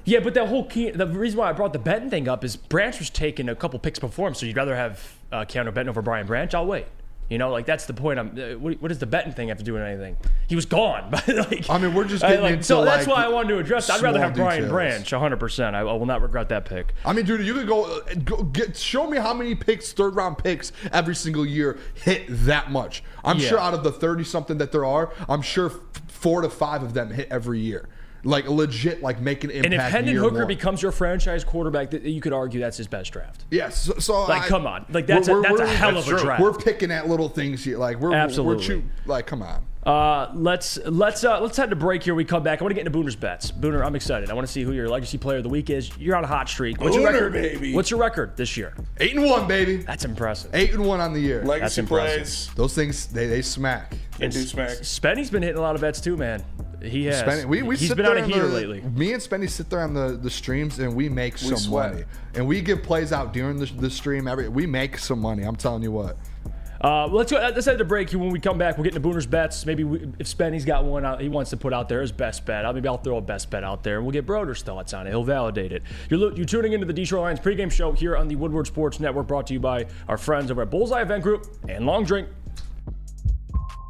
yeah, but the reason why I brought the Benton thing up is Branch was taking a couple picks before him, so you'd rather have Keanu Benton over Brian Branch? I'll wait. You know, like, that's the point. What does the Benton thing have to do with anything? He was gone. Like, I mean, we're just getting into, so that's like, why I wanted to address it. I'd rather have Brian details. Branch, 100%. I will not regret that pick. I mean, dude, you could show me how many picks, 3rd round picks every single year hit that much. I'm sure out of the 30 something that there are, I'm sure 4 to 5 of them hit every year. like legit, like make an impact. And if Hendon year Hooker one. becomes your franchise quarterback, you could argue that's his best draft. Yes, so Like, come on, like that's a hell of a draft. We're picking at little things here, like we're Absolutely. like come on. Let's head to break here. We come back. I want to get into Booner's bets. Booner, I'm excited. I want to see who your legacy player of the week is. You're on a hot streak. What's your Booner, record, baby. What's your record this year? 8-1, baby. That's impressive. 8-1 on the year. Legacy impressive. plays. Those things they smack. They do smack. Spenny's been hitting a lot of bets too, man. He has. Spenny, He's sit been there on a heater lately. Me and Spenny sit there on the streams and we make some sweat. money. And we give plays out during the stream. We make some money. I'm telling you what. Let's head to break here. When we come back, we'll get into Booner's bets. Maybe if Spenny's got one out, he wants to put out there his best bet. Maybe I'll throw a best bet out there, and we'll get Broder's thoughts on it. He'll validate it. You're tuning into the Detroit Lions pregame show here on the Woodward Sports Network, brought to you by our friends over at Bullseye Event Group and Long Drink.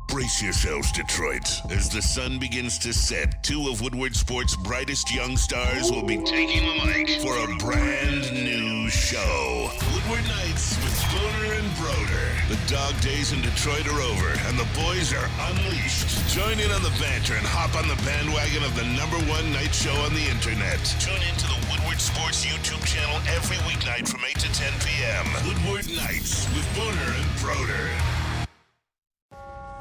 Brace yourselves, Detroit. As the sun begins to set, two of Woodward Sports' brightest young stars will be taking the mic for a brand new show. Woodward Nights with Booner and Broder. The dog days in Detroit are over, and the boys are unleashed. Join in on the banter and hop on the bandwagon of the #1 night show on the internet. Tune into the Woodward Sports YouTube channel every weeknight from 8 to 10 p.m. Woodward Nights with Booner and Broder.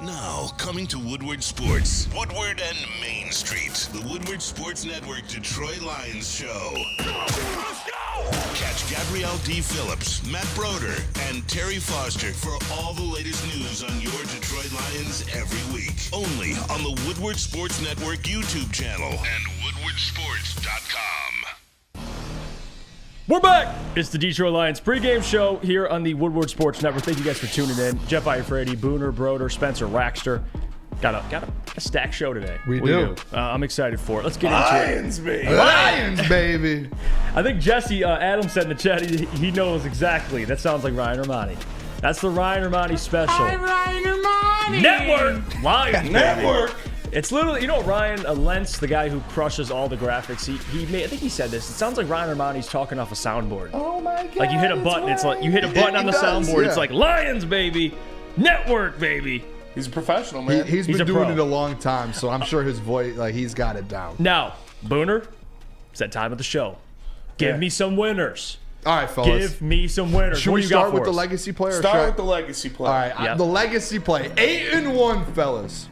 Now, coming to Woodward Sports, Woodward and Main Street, the Woodward Sports Network Detroit Lions show. Let's go! Catch Gabrielle D. Phillips, Matt Broder, and Terry Foster for all the latest news on your Detroit Lions every week. Only on the Woodward Sports Network YouTube channel and woodwardsports.com. We're back. It's the Detroit Lions pregame show here on the Woodward Sports Network. Thank you guys for tuning in. Jeff Iafrate, Booner, Broder, Spencer, Raxter. Got a stacked show today. We do. I'm excited for it. Let's get into Lions, it. baby. Lions, baby. I think Jesse Adams said in the chat he knows exactly. That sounds like Ryan Ermanni. That's the Ryan Ermanni special. Hi, Ryan Ermanni. Network. Lions, Network. It's literally, Ryan Lentz, the guy who crushes all the graphics. He made, I think he said this. It sounds like Ryan Ermanni's talking off a soundboard. Oh my God. Like you hit a button, it's like you hit a button on the soundboard. It's like Lions, baby, Network, baby. He's a professional, man. He's been a doing pro. it a long time, so I'm sure his voice, like he's got it down. Now, Booner, it's that time of the show. Give me some winners. All right, fellas. Give me some winners. Should What we do you got start for with the us? legacy player? Start with the legacy play. All right, Yep. the legacy play. 8-1, fellas.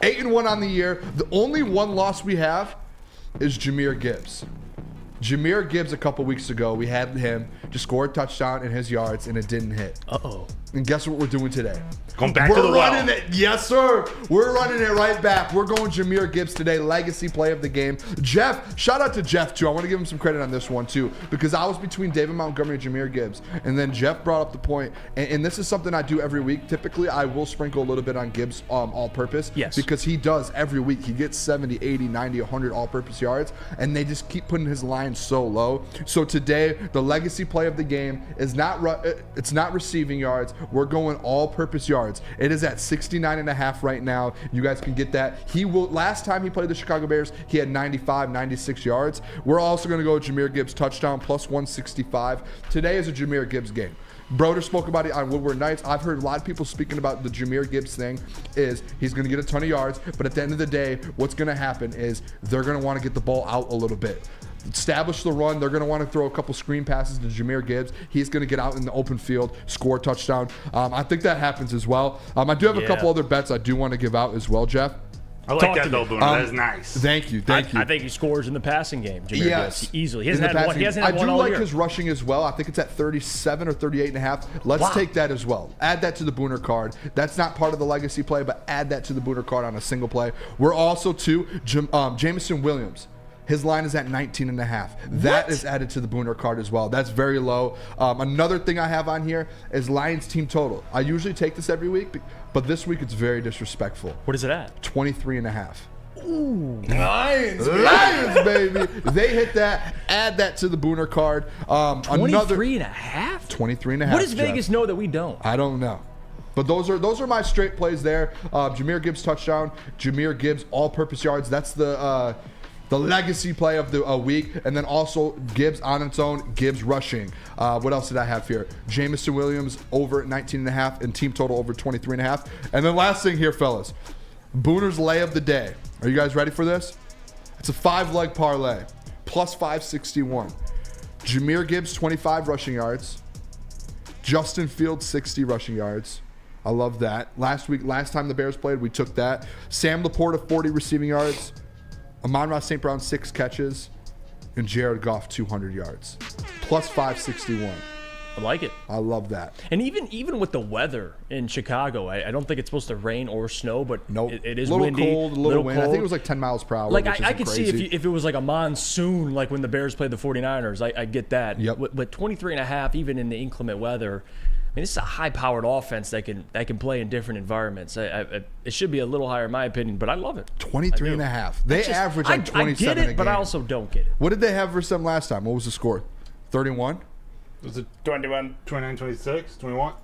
8-1 on the year. The only one loss we have is Jahmyr Gibbs. Jahmyr Gibbs, a couple weeks ago, we had him just score a touchdown in his yards, and it didn't hit. Uh-oh. And guess what we're doing today? Going back to the We're running well. it. Yes, sir. We're running it right back. We're going Jahmyr Gibbs today, legacy play of the game. Jeff, shout out to Jeff, too. I want to give him some credit on this one, too, because I was between David Montgomery and Jahmyr Gibbs. And then Jeff brought up the point, and this is something I do every week. Typically, I will sprinkle a little bit on Gibbs all-purpose. Yes. Because he does every week. He gets 70, 80, 90, 100 all-purpose yards, and they just keep putting his line so low. So today, the legacy play of the game is it's not receiving yards. We're going all-purpose yards. It is at 69.5 right now. You guys can get that. Last time he played the Chicago Bears, he had 95, 96 yards. We're also going to go with Jahmyr Gibbs touchdown plus 165. Today is a Jahmyr Gibbs game. Broder spoke about it on Woodward Nights. I've heard a lot of people speaking about the Jahmyr Gibbs thing is he's going to get a ton of yards, but at the end of the day, what's going to happen is they're going to want to get the ball out a little bit. Establish the run. They're going to want to throw a couple screen passes to Jahmyr Gibbs. He's going to get out in the open field, score a touchdown. I think that happens as well. I do have a couple other bets I do want to give out as well, Jeff. I like Talk that to though, me. Booner. That is nice. Thank you. I think he scores in the passing game, Jahmyr Yes. Gibbs, easily. He In hasn't the had one. passing He hasn't had game. one I all do like year. his rushing as well. I think it's at 37 or 38.5. Let's take that as well. Add that to the Booner card. That's not part of the legacy play, but add that to the Booner card on a single play. We're also to Jameson Williams. His line is at 19.5. That is added to the Booner card as well. That's very low. Another thing I have on here is Lions team total. I usually take this every week, but this week it's very disrespectful. What is it at? 23.5. Lions, baby. Lions, baby. They hit that. Add that to the Booner card. 23.5? 23.5. What does Jeff. Vegas know that we don't? I don't know. But those are my straight plays there. Jahmyr Gibbs touchdown. Jahmyr Gibbs all-purpose yards. That's the legacy play of the week. And then also Gibbs on its own. Gibbs rushing. What else did I have here? Jameson Williams over at 19.5 and team total over 23.5. And then last thing here, fellas. Booner's lay of the day. Are you guys ready for this? It's a 5-leg parlay. Plus 561. Jahmyr Gibbs, 25 rushing yards. Justin Fields, 60 rushing yards. I love that. Last time the Bears played, we took that. Sam Laporta, 40 receiving yards. Amon-Ra St. Brown, 6 catches. And Jared Goff, 200 yards. Plus 561. I like it. I love that. And even with the weather in Chicago, I don't think it's supposed to rain or snow, but Nope. it is a little windy. cold, a little wind. cold. I think it was like 10 miles per hour. Like which I isn't could crazy. see if it was like a monsoon, like when the Bears played the 49ers, I get that. Yep. But 23.5, even in the inclement weather, I mean, this is a high-powered offense that can play in different environments. It should be a little higher in my opinion, but I love it. 23 and a half. They average like 27 I get a it, game. but I also don't get it. What did they have versus them last time? What was the score? 31? Was it 21. 29, 26, 21?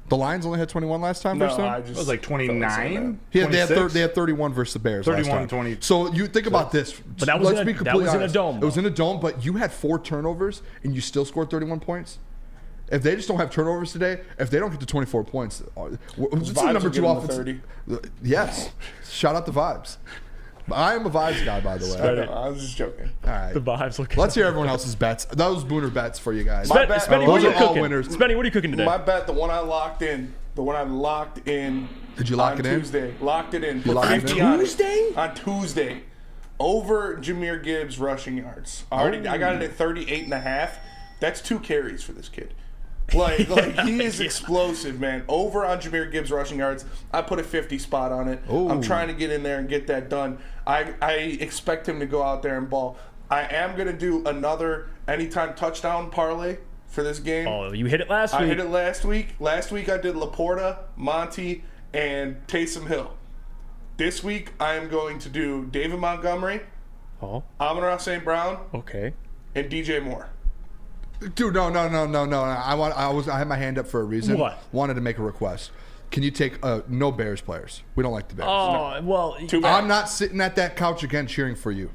The Lions only had 21 last time No, versus them? I just It was like 29? Yeah, they 26? had 31 versus the Bears. 31, last time. 20. So you think about this. But that was Let's in a- be that completely was in a honest. dome, It was though. in a dome, but you had 4 turnovers and you still scored 31 points. If they just don't have turnovers today, if they don't get to 24 points, what's the Vibes number will 2 get 'em offense? to 30. Yes. Shout out the Vibes. I am a Vibes guy, by the way. I know, I was just joking. All right. The vibes look. Let's hear everyone else's bets. That was Booner bets for you guys. My bet- Spenny, those what are you are all cooking? winners. Spenny, what are you cooking today? My bet, the one I locked in. Did you lock on it in? Tuesday. Locked it in. You Put locked it 50 in? on it. Tuesday? On Tuesday. Over Jahmyr Gibbs rushing yards. I got it at 38.5. That's 2 carries for this kid. Like he is explosive, man. Over on Jahmyr Gibbs rushing yards. I put a 50 spot on it. Ooh. I'm trying to get in there and get that done. I expect him to go out there and ball. I am going to do another anytime touchdown parlay for this game. Oh, you hit it last week. I hit it last week. Last week I did Laporta, Monty, and Taysom Hill. This week I am going to do David Montgomery, Oh, Amon-Ra St. Brown, okay. and DJ Moore. Dude, no. I had my hand up for a reason. What? Wanted to make a request. Can you take no Bears players? We don't like the Bears. Oh, well, Too bad. I'm not sitting at that couch again cheering for you.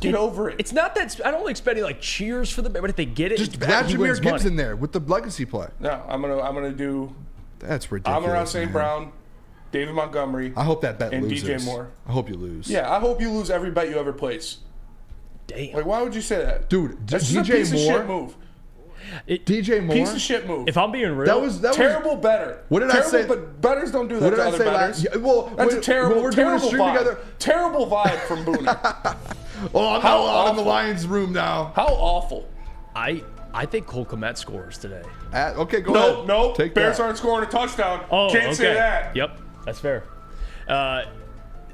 Get over it. it's not that. I don't expect any like cheers for the Bears, but if they get it, Just it's have he Jahmyr wins Gibbs money. in there with the legacy play. No, I'm gonna do That's ridiculous. Amon-Ra St. man. Brown, David Montgomery. I hope that bet and loses. DJ Moore. I hope you lose. Yeah, I hope you lose every bet you ever place. Damn. Like, why would you say that? Dude, That's just a DJ piece of Moore. shit move. DJ Moore. Piece of shit move. If I'm being real, That was Terrible better. What did I terrible, say? But betters don't do that What did to I other say betters. last? Yeah, well, That's a when terrible, we're doing a terrible stream vibe. together. Terrible vibe from Booner. Oh, I'm How out in the awful. Lions room now. How awful. I think Cole Kmet scores today. Okay, go ahead. No. Take Bears that. aren't scoring a touchdown. Oh, Can't okay. say that. Yep, that's fair.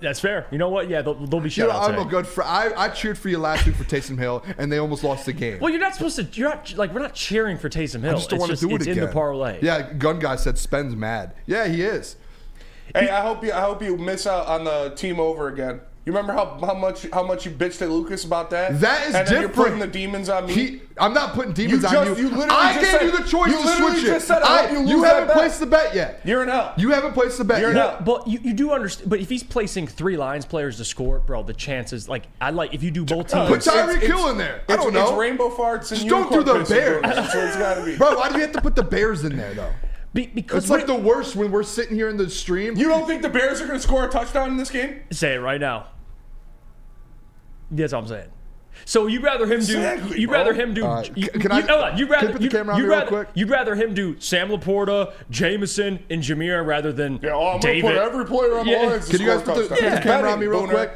That's fair. You know what? Yeah, they'll be You shut know, out I'm today. a good friend. I cheered for you last week for Taysom Hill, and they almost lost the game. Well, you're not supposed to. You're not like we're not cheering for Taysom Hill. I just don't want to do it it's again. in the parlay. Yeah, gun guy said Spen's mad. Yeah, he is. Hey, I hope you miss out on the team over again. You remember how much you bitched at Lucas about that? That is and then different. You're putting the demons on me. I'm not putting demons on you. You literally I just gave said- you the choice you to literally switch just it. said, I hope you lose that haven't bet. placed the bet yet. You're an L. You haven't placed the bet You're yet. an But you do understand. But if he's placing 3 Lions players to score, bro, the chances like if you do both teams. Put Tyreek Hill in there. I don't know. It's rainbow farts and Just don't do unicorn the piss and Bears. Booner. That's what it's got to be. Bro, why do we have to put the Bears in there, though? Because It's like the worst when we're sitting here in the stream. You don't think the Bears are going to score a touchdown in this game? say it right now. That's all I'm saying. So you'd rather him do? Exactly, You'd bro. rather him do? Can Hold on. You'd can rather you put the camera on you'd me real rather quick? you'd rather him do Sam Laporta, Jameson, and Jahmyr rather than I'm going to David. put every player on the Yeah. Lions to Can you score guys a put the touchdown. camera on me real Booner. quick?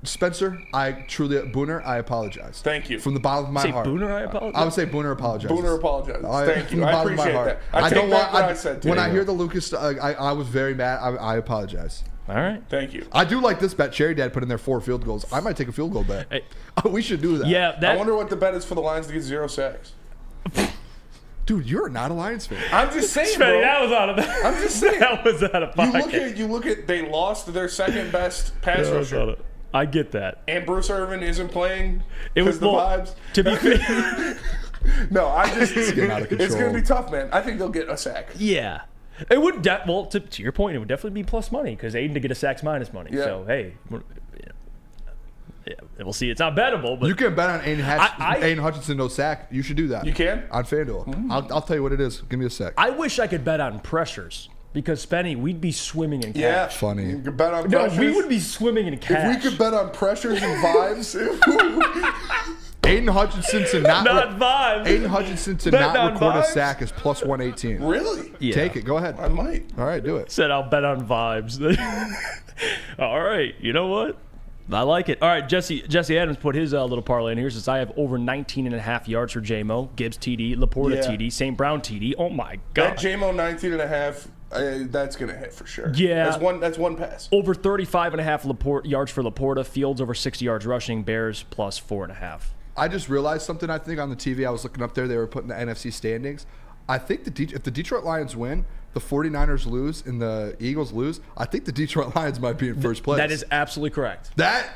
Spencer, Booner, I apologize. Thank you. From the bottom of my Say heart. Booner, I apologize. I would say Booner apologizes. Booner apologizes. Thank from you. the I bottom of my appreciate heart. that. I take back what I said today. When I hear the Lucas, I was very mad. I apologize. All right. Thank you. I do like this bet. Cherry Dad put in there 4 field goals. I might take a field goal bet. Hey. We should do that. Yeah, I wonder what the bet is for the Lions to get 0 sacks. Dude, you're not a Lions fan. I'm just saying, Spenny, bro. that was out of that. I'm just saying. That was out of pocket. You look at they lost their second best pass That was out rusher. of- I get that. And Bruce Irvin isn't playing. It was the well, vibes. to be fair. No, I just getting out of it's control. gonna be tough, man. I think they'll get a sack. Yeah. It would, well, to your point, it would definitely be plus money because Aiden to get a sacks minus money. Yeah. So, hey, yeah, we'll see. It's not bettable, but You can bet on I- Aiden Hutchinson no sack. You should do that. You can? On FanDuel. I'll tell you what it is. Give me a sec. I wish I could bet on pressures because Spenny, we'd be swimming in cash. Yeah, Funny. You could bet on No, pressures. we would be swimming in cash. If we could bet on pressures and vibes. Aiden Hutchinson to not vibes. Aiden Hutchinson to Bet not on record a vibes? sack is plus 118. Really? Yeah. Take it. Go ahead. I might. All right, do it. Said I'll bet on vibes. All right, you know what? I like it. All right, Jesse Adams put his little parlay in here. Says I have over 19.5 yards for J-Mo, Gibbs TD, Laporta Yeah. TD, St. Brown TD. Oh my That God. J-Mo 19.5, that's going to hit for sure. Yeah. That's one pass. Over 35.5 yards for Laporta. Fields over 60 yards rushing. Bears plus 4.5. I just realized something. I think on the TV I was looking up there, they were putting the NFC standings. I think if the Detroit Lions win, the 49ers lose, and the Eagles lose, I think the Detroit Lions might be in first place. That is absolutely correct.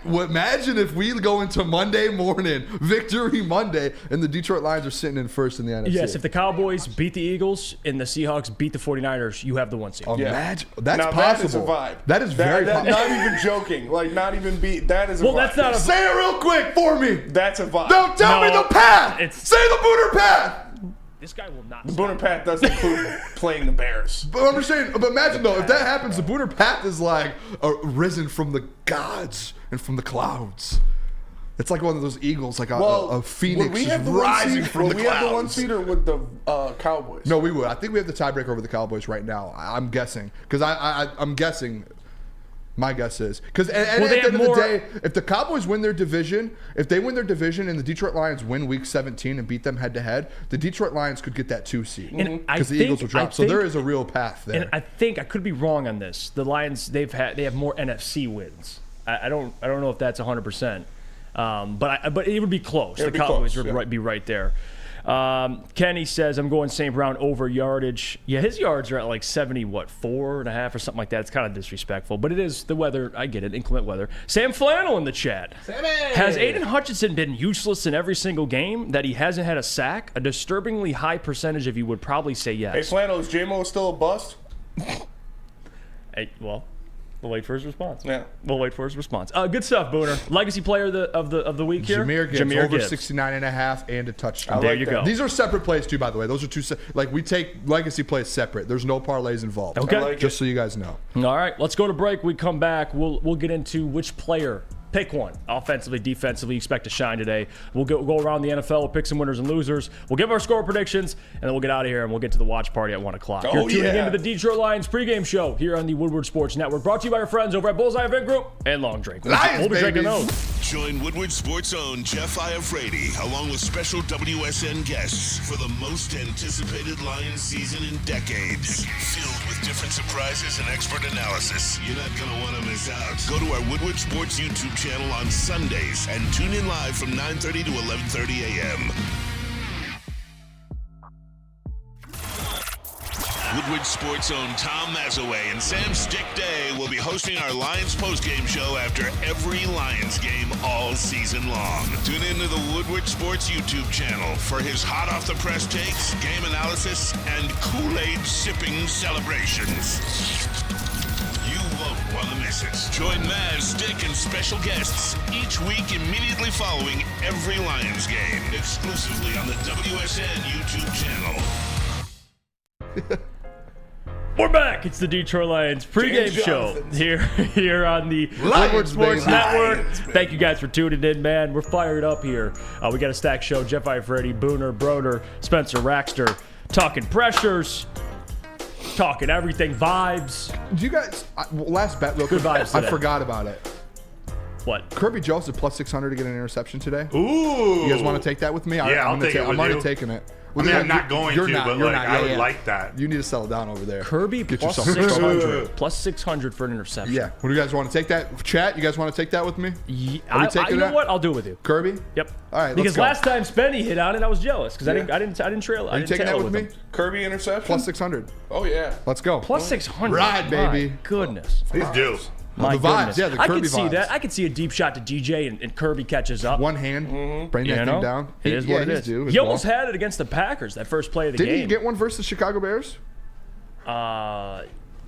Imagine if we go into Monday morning, Victory Monday, and the Detroit Lions are sitting in first in the NFC. Yes, if the Cowboys beat the Eagles and the Seahawks beat the 49ers, you have the 1 seed. Imagine. That's Now, possible. that is a vibe. That is very possible. Not even joking. Like, not even beat. That is a vibe. Well, that's not a... Say it real quick for me. That's a vibe. Don't tell me No, the path. it's- Say the Booner path. This guy will not... Booner Path doesn't include playing the Bears. But I'm just saying, but imagine though, if that happens, the Booner path is like risen from the gods and from the clouds. It's like one of those eagles, like a phoenix would we have the rising one seed, from would the we clouds. have the 1 seed or with the Cowboys? No, we would. I think we have the tiebreaker over the Cowboys right now. I'm guessing because I'm guessing. My guess is because at the end of the day, if the Cowboys win their division, if they win their division and the Detroit Lions win Week 17 and beat them head to head, the Detroit Lions could get that 2 seed because the Eagles will drop. So there is a real path there. And I think I could be wrong on this. The Lions they have more NFC wins. I don't know if that's 100%, but it would be close. The Cowboys would be right there. Kenny says, I'm going St. Brown over yardage. Yeah, his yards are at like 4.5 or something like that. It's kind of disrespectful, but it is the weather. I get it, inclement weather. Sam Flannel in the chat. Sammy! Has Aiden Hutchinson been useless in every single game that he hasn't had a sack? A disturbingly high percentage of you would probably say yes. Hey, Flannel, is J-Mo still a bust? Hey, well, we'll wait for his response. Yeah. We'll wait for his response. Good stuff, Booner. Legacy player of the week here. Jameer Gibbs Jameer over Gibbs. 69.5 and a touchdown. There you go. These are separate plays too, by the way. Those are two. Like we take legacy plays separate. There's no parlays involved. Okay. like Just so you guys know. All right, let's go to break. We come back. We'll get into which player. Pick one. Offensively, defensively, expect to shine today. We'll go around the NFL. We'll pick some winners and losers. We'll give our score predictions, and then we'll get out of here, and we'll get to the watch party at 1 o'clock. Oh, You're tuning yeah. into the Detroit Lions pregame show here on the Woodward Sports Network, brought to you by our friends over at Bullseye Event Group and Long Drink. Lions, we'll be drinking baby. those. Join Woodward Sports' own Jeff Iafrate, along with special WSN guests, for the most anticipated Lions season in decades. Filled with different surprises and expert analysis. You're not going to want to miss out. Go to our Woodward Sports YouTube channel on Sundays and tune in live from 9:30 to 11:30 a.m. Woodward Sports' own Tom Mazaway and Sam Stick Day will be hosting our Lions postgame show after every Lions game all season long. Tune into the Woodward Sports YouTube channel for his hot off the press takes, game analysis, and Kool Aid sipping celebrations. You won't want to miss it. Join Maz, Stick, and special guests each week immediately following every Lions game, exclusively on the WSN YouTube channel. We're back. It's the Detroit Lions pregame James show Jonathan's. here on the Lions, Woodward Sports baby. Network. Lions, baby. Thank you guys for tuning in, man. We're fired up here. We got a stacked show. Jeff Iafrate, Booner, Broder, Spencer, Raxter, talking pressures, talking everything, vibes. Do you guys? Last bet, real Good quick. vibes I today. forgot about it. What? Kirby Joseph plus 600 to get an interception today. Ooh. You guys want to take that with me? Yeah, I'll take it with I'm already you. taking it. I mean, I'm not going to, but like, I would Yeah. like that. You need to settle down over there. Kirby Get plus yourself 600. Plus 600 for an interception. Yeah. What do you guys want to take that? Chat, you guys want to take that with me? Are we You taking know that? what? I'll do it with you. Kirby? Yep. All right, let's Because go. last time Spenny hit on it, I was jealous because Yeah. I didn't trail. Are you taking that with me? Kirby interception? Plus 600. Oh, yeah. Let's go. Plus 600. Ride, baby. My goodness. Please do. My The vibes, goodness. yeah, the I Kirby could see vibes. that. I could see a deep shot to DJ and Kirby catches up. One hand, bring You that know? thing down. It is what it he's is. due as He almost well. had it against the Packers that first play of the Didn't game. he get one versus the Chicago Bears?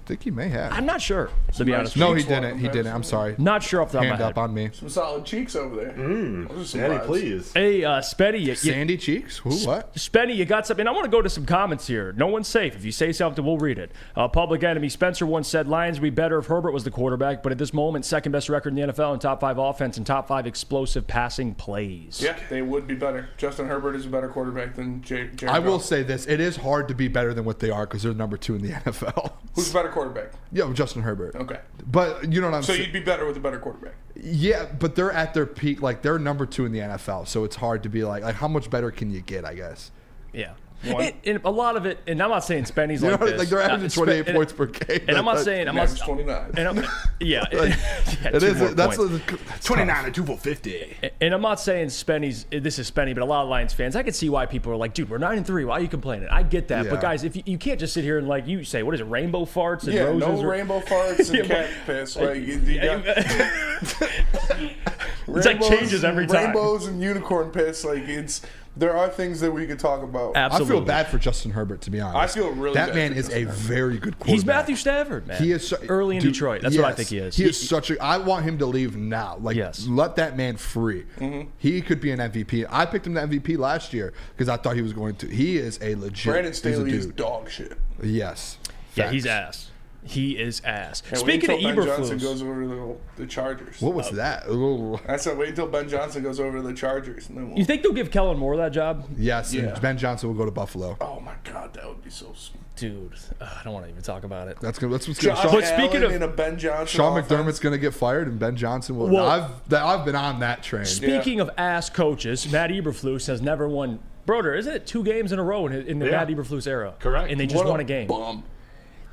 think he may have. I'm not sure, to be honest. No, with he you. didn't. He didn't. I'm sorry. Not sure off the top of Hand my up head. on me. Some solid cheeks over there. Daddy, please. Hey, Spetty, Sandy cheeks? Who? What? Spenny, you got something? I want to go to some comments here. No one's safe. If you say something, we'll read it. Public Enemy Spencer once said, Lions would be better if Herbert was the quarterback, but at this moment, second best record in the NFL in top 5 offense and top 5 explosive passing plays. Yeah, they would be better. Justin Herbert is a better quarterback than Jared I will Goff. say this. It is hard to be better than what they are because they're number 2 in the NFL. Who's a better quarterback? Yeah, Justin Herbert. Okay. But you know what I'm So saying? you'd be better with a better quarterback. Yeah, but they're at their peak. Like, they're number 2 in the NFL. So it's hard to be like how much better can you get, I guess? Yeah. One. And a lot of it, and I'm not saying Spenny's You like know, this. like they're averaging 28 points per game. And I'm not saying, I'm Max not, 29. and I'm, yeah, Like, yeah, it 2 is. more That's points. 29 and 2 for 50. And I'm not saying Spenny's. This is Spenny, but a lot of Lions fans, I can see why people are like, "Dude, we're 9-3. Why are you complaining?" I get that, Yeah. but guys, if you can't just sit here and like you say, "What is it? Rainbow farts and Yeah, roses?" no rainbow farts and cat piss. Like, you got It's like changes every time. Rainbows and unicorn piss. Like there are things that we could talk about. Absolutely. I feel bad for Justin Herbert, to be honest. I feel really that bad man for is Justin a Herbert. very good quarterback. He's Matthew Stafford, man. He is early in dude, Detroit. That's what I yes. think he is. He is such a. I want him to leave now. Like, Yes. let that man free. He could be an MVP. I picked him to MVP last year because I thought he was going to. He is a legit. Brandon he's a Staley is dude. dog shit. Yes. Yeah, he's Facts. ass. He is ass. And Speaking of wait until Ben Johnson Eberflus, goes over to the Chargers. What was that? Ooh. I said wait until Ben Johnson goes over to the Chargers, and then we'll. you think they'll give Kellen Moore that job? Yes, and Yeah. Ben Johnson will go to Buffalo. Oh my God, that would be so. Dude, I don't want to even talk about it. That's what's going Josh to. But speaking Allen of- in a Ben Johnson, Sean offense. McDermott's going to get fired, and Ben Johnson will. Well- I've been on that train. Speaking of ass coaches, Matt Eberflus has never won. Broder, isn't it 2 games in a row in the Yeah. Matt Eberflus era? Correct. And they just What won a game. Bum.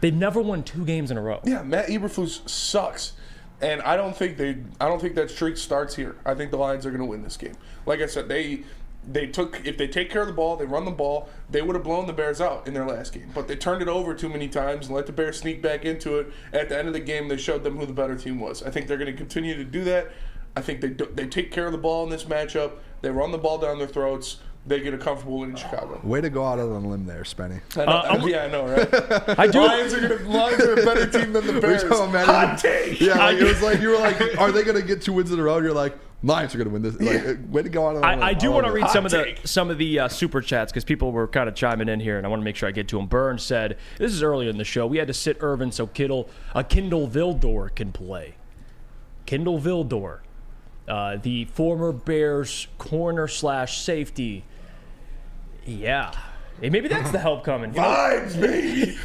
They've never won 2 games in a row. Yeah, Matt Eberflus sucks, and I don't think that streak starts here. I think the Lions are going to win this game. Like I said, if they take care of the ball, they run the ball, they would have blown the Bears out in their last game. But they turned it over too many times and let the Bears sneak back into it. At the end of the game, they showed them who the better team was. I think they're going to continue to do that. I think they take care of the ball in this matchup. They run the ball down their throats. They get a comfortable win in Chicago. Way to go out on a limb there, Spenny. I know, right? I do. Lions are a better team than the Bears. talking about Hot take. Yeah, like, it was like you were like, are they going to get 2 wins in a row? And you're like, Lions are going to win this. Like, way to go out on a limb. I do love want to it. read Hot some of the super chats because people were kind of chiming in here, and I want to make sure I get to them. Burns said, "This is earlier in the show. We had to sit Irvin so Kindle Vildor can play. Kindle Vildor, the former Bears corner / safety. Yeah." Hey, maybe that's the help coming. You know? Vibes, baby.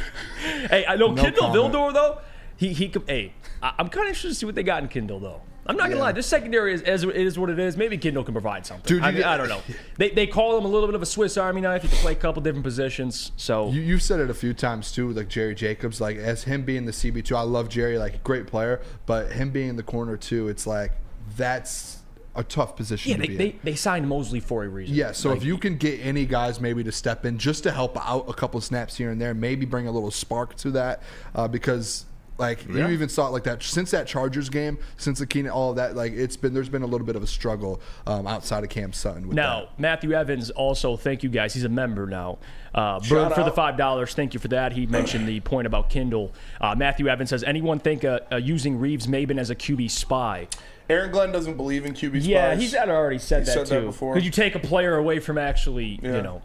Hey, I know No Kindle comment. Vildor though. He could. Hey, I'm kind of interested to see what they got in Kindle though. I'm not gonna Yeah. lie. This secondary is what it is. Maybe Kindle can provide something. Dude, I don't know. They call him a little bit of a Swiss Army knife. He can play a couple different positions. So You've said it a few times too, like Jerry Jacobs, like as him being the CB2. I love Jerry, like great player, but him being the corner too, it's like that's a tough position yeah, to be in. they signed Mosley for a reason. Yeah, so Like, if you can get any guys maybe to step in just to help out a couple snaps here and there, maybe bring a little spark to that, because like you even saw it like that since that Chargers game, since the Keenan, all of that, like there's been a little bit of a struggle outside of Cam Sutton. With Now, that. Matthew Evans also, thank you guys. He's a member now. Bird for the $5. Thank you for that. He mentioned the point about Kindle. Matthew Evans says, anyone think using Reeves Maben as a QB spy? Aaron Glenn doesn't believe in QB spies. Yeah, he's already said that said too. that before. Could you take a player away from actually, Yeah.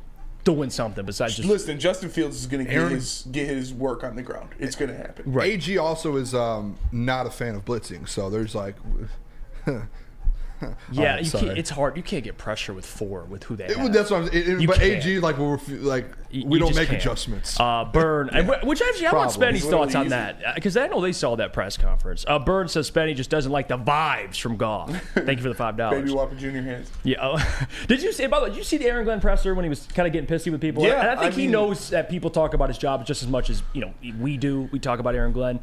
doing something besides just Listen, Justin Fields is going to get his work on the ground. It's going to happen. Right. AG also is not a fan of blitzing, so there's like. Yeah, Alright, you sorry. can't, it's hard. You can't get pressure with 4 with who they have. That's what I'm. You But can't. AG like You we don't just make can't. adjustments. Burn, and which actually I want Problem. Spenny's It's thoughts really on easy. that because I know they saw that press conference. Burn says Spenny just doesn't like the vibes from Goff. Thank you for the $5. Baby Whopper Jr. hands. Yeah. Did you say? By the way, did you see the Aaron Glenn presser when he was kind of getting pissy with people? Yeah, and I think I he mean- knows that people talk about his job just as much as we do. We talk about Aaron Glenn.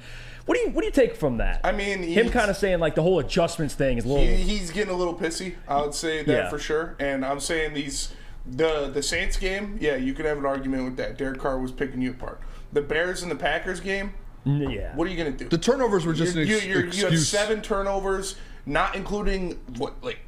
What do you take from that? I mean, him kind of saying like the whole adjustments thing is a little. He's getting a little pissy. I would say that Yeah. for sure. And I'm saying the Saints game, yeah, you could have an argument with that. Derek Carr was picking you apart. The Bears and the Packers game, Yeah. what are you going to do? The turnovers were just an You had excuse. 7 turnovers, not including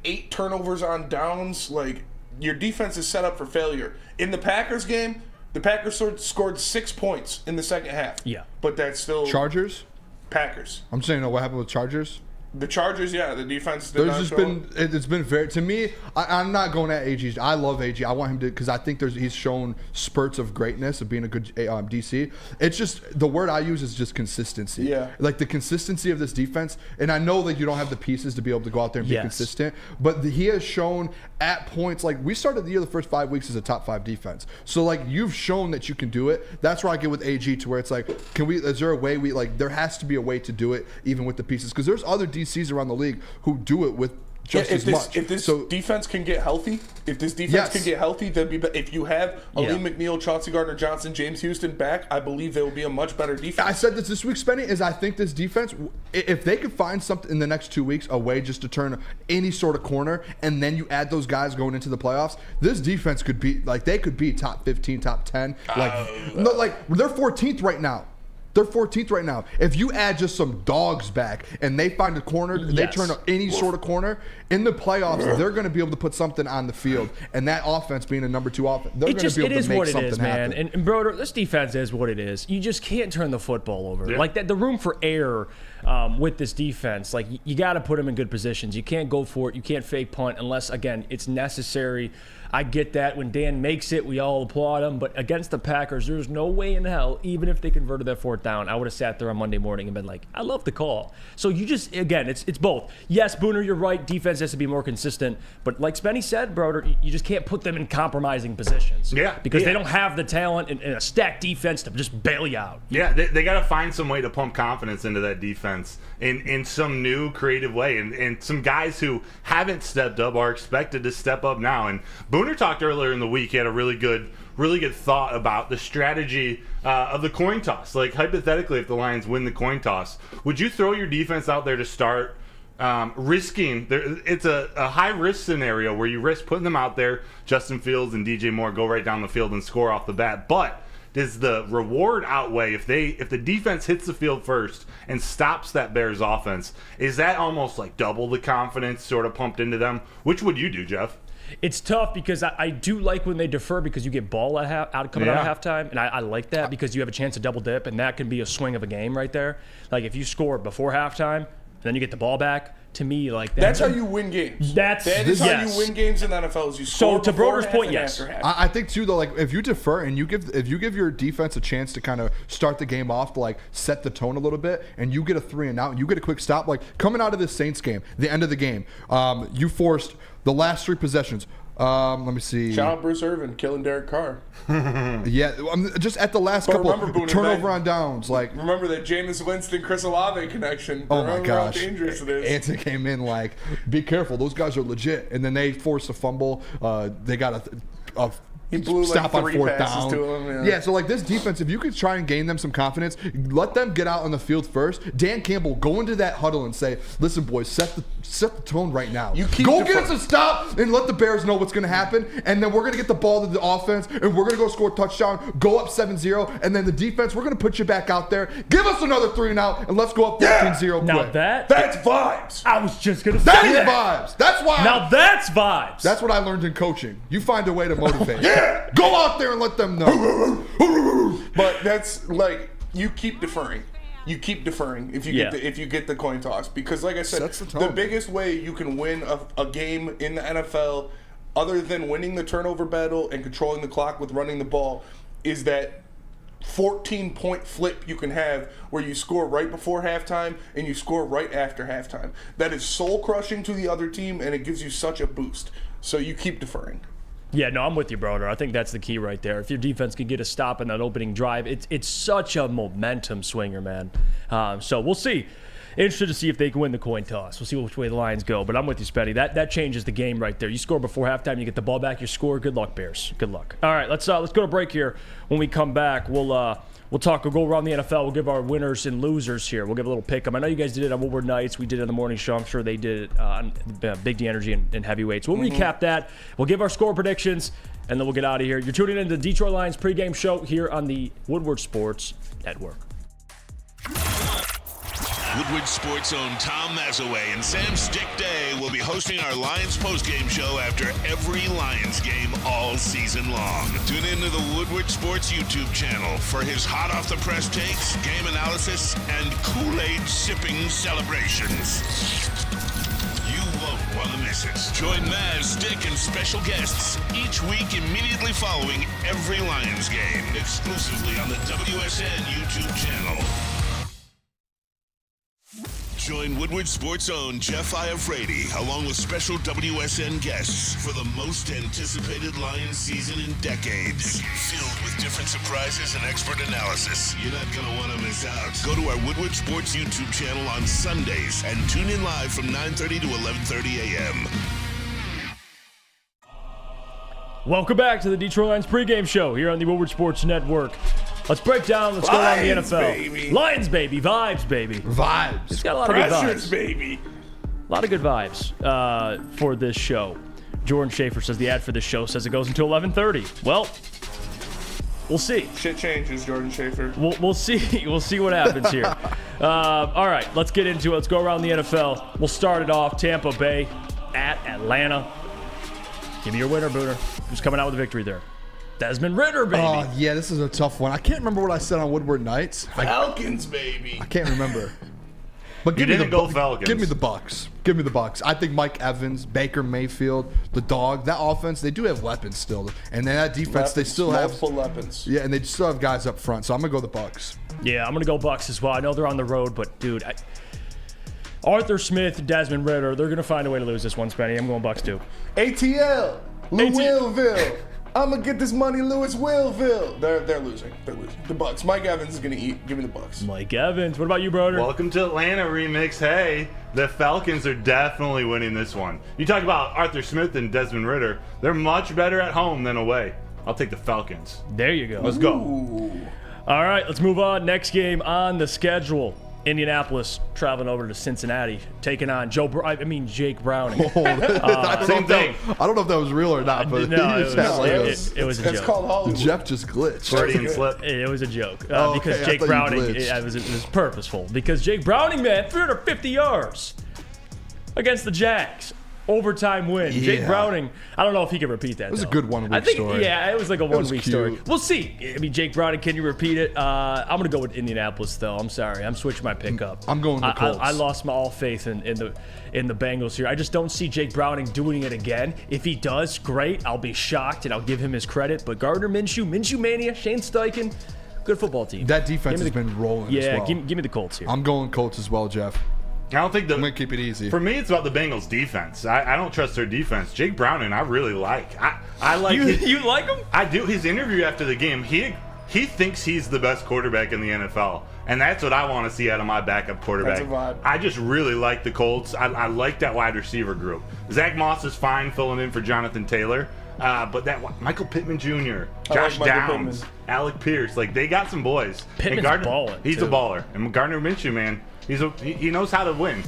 8 turnovers on downs. Like your defense is set up for failure. In the Packers game, The Packers scored 6 points in the second half. Yeah. But that's still Chargers? Packers. I'm saying, what happened with Chargers? The Chargers, yeah, the defense did There's not just show been up. it's been very, to me, I'm not going at AG. I love AG. I want him to, because I think he's shown spurts of greatness of being a good DC. It's just, the word I use is just consistency. Yeah. Like the consistency of this defense, and I know that you don't have the pieces to be able to go out there and be consistent, but he has shown at points, like we started the year the first 5 weeks as a top 5 defense. So like you've shown that you can do it. That's where I get with AG, to where it's like, is there a way there has to be a way to do it even with the pieces, because there's other DCs around the league who do it with just as much. If this defense can get healthy, then if you have Ali McNeil, Chauncey Gardner-Johnson, James Houston back, I believe they will be a much better defense. I said this week, Spenny, is I think this defense, if they could find something in the next 2 weeks, a way just to turn any sort of corner, and then you add those guys going into the playoffs, this defense could be, like, they could be top 15, top 10. They're 14th right now. They're 14th right now. If you add just some dogs back and they find a corner, they turn any sort of corner, in the playoffs, they're going to be able to put something on the field. And that offense being a number 2 offense, they're going to be able to make something happen. And Broder, this defense is what it is. You just can't turn the football over. Yeah. Like that, the room for error with this defense, like you got to put them in good positions. You can't go for it. You can't fake punt unless, again, it's necessary. I get that. When Dan makes it, we all applaud him. But against the Packers, there's no way in hell, even if they converted that 4th down, I would have sat there on Monday morning and been like, I love the call. So you just, again, it's both. Yes, Booner, you're right. Defense has to be more consistent. But like Spenny said, Broder, you just can't put them in compromising positions. Yeah. Because they don't have the talent and a stacked defense to just bail you out. Yeah, they got to find some way to pump confidence into that defense in some new creative way. And some guys who haven't stepped up are expected to step up now. And Booner talked earlier in the week. He had a really good thought about the strategy of the coin toss. Like, hypothetically, if the Lions win the coin toss, would you throw your defense out there to start risking? It's a high-risk scenario where you risk putting them out there. Justin Fields and DJ Moore go right down the field and score off the bat. But does the reward outweigh if the defense hits the field first and stops that Bears offense? Is that almost like double the confidence sort of pumped into them? Which would you do, Jeff? It's tough because I do like when they defer, because you get ball coming out of halftime, and I like that because you have a chance to double dip, and that can be a swing of a game right there. Like if you score before halftime, and then you get the ball back. To me, like that's how you win games. That is how you win games in the NFL. Is you score to before Broder's half point, and yes. after half. I think too, though, like if you defer and if you give your defense a chance to kind of start the game off, to like set the tone a little bit, and you get a 3 and out, and you get a quick stop, like coming out of this Saints game, the end of the game, you forced the last 3 possessions. Let me see. Shout out Bruce Irvin killing Derek Carr. Yeah, just at the last couple turnover on downs, like remember that Jameis Winston Chris Olave connection. Oh my gosh, how dangerous it is. Anson came in like, be careful, those guys are legit, and then they forced a fumble. They got a he blew stop like 3 on 4th passes down. to him. Yeah, so like this defense, if you could try and gain them some confidence, let them get out on the field first. Dan Campbell, go into that huddle and say, listen, boys, set the tone right now. Go get us a stop and let the Bears know what's going to happen, and then we're going to get the ball to the offense, and we're going to go score a touchdown, go up 7-0, and then the defense, we're going to put you back out there. Give us another 3 and out, and let's go up 14-0 Now quick. That's vibes. I was just going to say That is vibes. That's why. Now that's vibes. That's what I learned in coaching. You find a way to motivate. Go out there and let them know. But that's like, you keep deferring. You keep deferring if you get the coin toss, because like I said, the biggest way you can win a game in the NFL, other than winning the turnover battle and controlling the clock with running the ball, is that 14-point flip you can have where you score right before halftime and you score right after halftime. That is soul crushing to the other team, and it gives you such a boost. So you keep deferring. Yeah, no, I'm with you, Broder. I think that's the key right there. If your defense can get a stop in that opening drive, it's such a momentum swinger, man. So we'll see. Interested to see if they can win the coin toss. We'll see which way the Lions go. But I'm with you, Spetty. That changes the game right there. You score before halftime, you get the ball back, you score. Good luck, Bears. Good luck. All right, let's go to break here. When we come back, we'll talk. We'll go around the NFL. We'll give our winners and losers here. We'll give a little pick 'em. I know you guys did it on Woodward Nights. We did it on the morning show. I'm sure they did it on Big D Energy and Heavyweights. We'll recap that. We'll give our score predictions, and then we'll get out of here. You're tuning into the Detroit Lions pregame show here on the Woodward Sports Network. Woodward Sports' own Tom Mazaway and Sam Stick Day will be hosting our Lions postgame show after every Lions game all season long. Tune into the Woodward Sports YouTube channel for his hot off the press takes, game analysis, and Kool Aid sipping celebrations. You won't want to miss it. Join Maz, Stick, and special guests each week immediately following every Lions game, exclusively on the WSN YouTube channel. Join Woodward Sports' own Jeff Iafrate, along with special WSN guests, for the most anticipated Lions season in decades. Filled with different surprises and expert analysis. You're not going to want to miss out. Go to our Woodward Sports YouTube channel on Sundays and tune in live from 9:30 to 11:30 a.m. Welcome back to the Detroit Lions pregame show here on the Woodward Sports Network. Let's break down. Let's go around the NFL. Baby. Lions, baby. Vibes, baby. Vibes. It's got a lot of good Pressures, vibes. baby. A lot of good vibes for this show. Jordan Schaefer says the ad for this show says it goes until 11:30. Well, we'll see. Shit changes, Jordan Schaefer. We'll see. We'll see what happens here. All right, let's get into it. Let's go around the NFL. We'll start it off. Tampa Bay at Atlanta. Give me your winner, Booner. Who's coming out with a victory there? Desmond Ridder, baby. Oh, yeah, this is a tough one. I can't remember what I said on Woodward Nights. Falcons, baby. I can't remember. But give You me didn't go Falcons. Give me the Bucks. Give me the Bucks. I think Mike Evans, Baker Mayfield, the dog, that offense, they do have weapons still. And then that defense, they still have multiple weapons. Yeah, and they still have guys up front. So I'm going to go the Bucks. Yeah, I'm going to go Bucks as well. I know they're on the road, but, dude, Arthur Smith, Desmond Ridder, they're going to find a way to lose this one, Spenny. I'm going Bucks, too. ATL, Louisville. I'm gonna get this money, Louisville. They're losing. They're losing. The Bucks. Mike Evans is gonna eat. Give me the Bucks. Mike Evans. What about you, brother? Welcome to Atlanta remix. Hey, the Falcons are definitely winning this one. You talk about Arthur Smith and Desmond Ridder. They're much better at home than away. I'll take the Falcons. There you go. Let's go. Ooh. All right, let's move on. Next game on the schedule. Indianapolis traveling over to Cincinnati, taking on Jake Browning. I don't know if that was real or not, but No, he it just was- had like it was a That's joke. called Hollywood. Jeff just glitched. Freudian slip. It was a joke Oh, okay. because I Jake thought you Browning. glitched. It was purposeful because Jake Browning, man, 350 yards against the Jags. Overtime win. Jake Yeah. Browning, I don't know if he can repeat that. It was a good 1 week story. Yeah, it was like a was 1 week story. cute. We'll see. I mean, Jake Browning, can you repeat it? I'm going to go with Indianapolis, though. I'm sorry. I'm switching my pick up. I'm going the Colts. I lost my all faith in the Bengals here. I just don't see Jake Browning doing it again. If he does, great. I'll be shocked, and I'll give him his credit. But Gardner Minshew Mania, Shane Steichen, good football team. That defense has been rolling as well. give me the Colts here. I'm going Colts as well, Jeff. I don't think I'm going to keep it easy. For me, it's about the Bengals' defense. I don't trust their defense. Jake Browning, I really like. I like you like him? I do. His interview after the game, he thinks he's the best quarterback in the NFL, and that's what I want to see out of my backup quarterback. That's a vibe. I just really like the Colts. I like that wide receiver group. Zach Moss is fine filling in for Jonathan Taylor, but that Michael Pittman Jr., Josh Michael Downs, Pittman. Alec Pierce, like they got some boys. Pittman's And Gardner, balling, he's too. a baller, and Gardner Minshew, man, he knows how to win.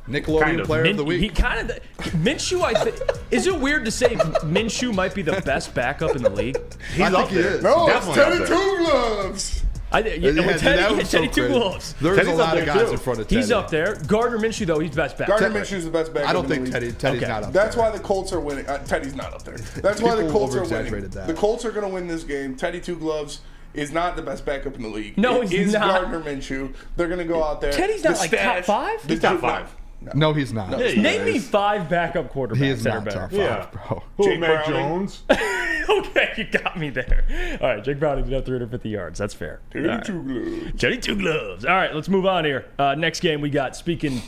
Nickelodeon Kind of. Player of the Week. He kind of Minshew. I think is it weird to say Minshew might be the best backup in the league? He's I up think he there. is. No, it's Definitely up Teddy there. Two Gloves. Teddy Two Gloves. There's Teddy's a up lot of there, guys too. in front of Teddy. He's up there. Gardner Minshew though, he's best backup. Gardner Minshew's the best backup. I don't in the think league. Teddy's Okay. not up That's there. why the Colts are winning. Teddy's not up there. That's why the People Colts are winning. over-exaggerated that. The Colts are going to win this game. Teddy Two Gloves is not the best backup in the league. No, It he's is not. Gardner Minshew. They're going to go out there. Teddy's not The like top stash- five? He's top five. No, he's not. Yeah, he Name me is. 5 backup quarterbacks He is that are not better. top 5, Yeah. bro. Jake Mac Browning. Jones. Okay, you got me there. All right, Jake Browning did have 350 yards. That's fair. Teddy All right. Two Gloves. Teddy Two Gloves. All right, let's move on here. Next game we got, speaking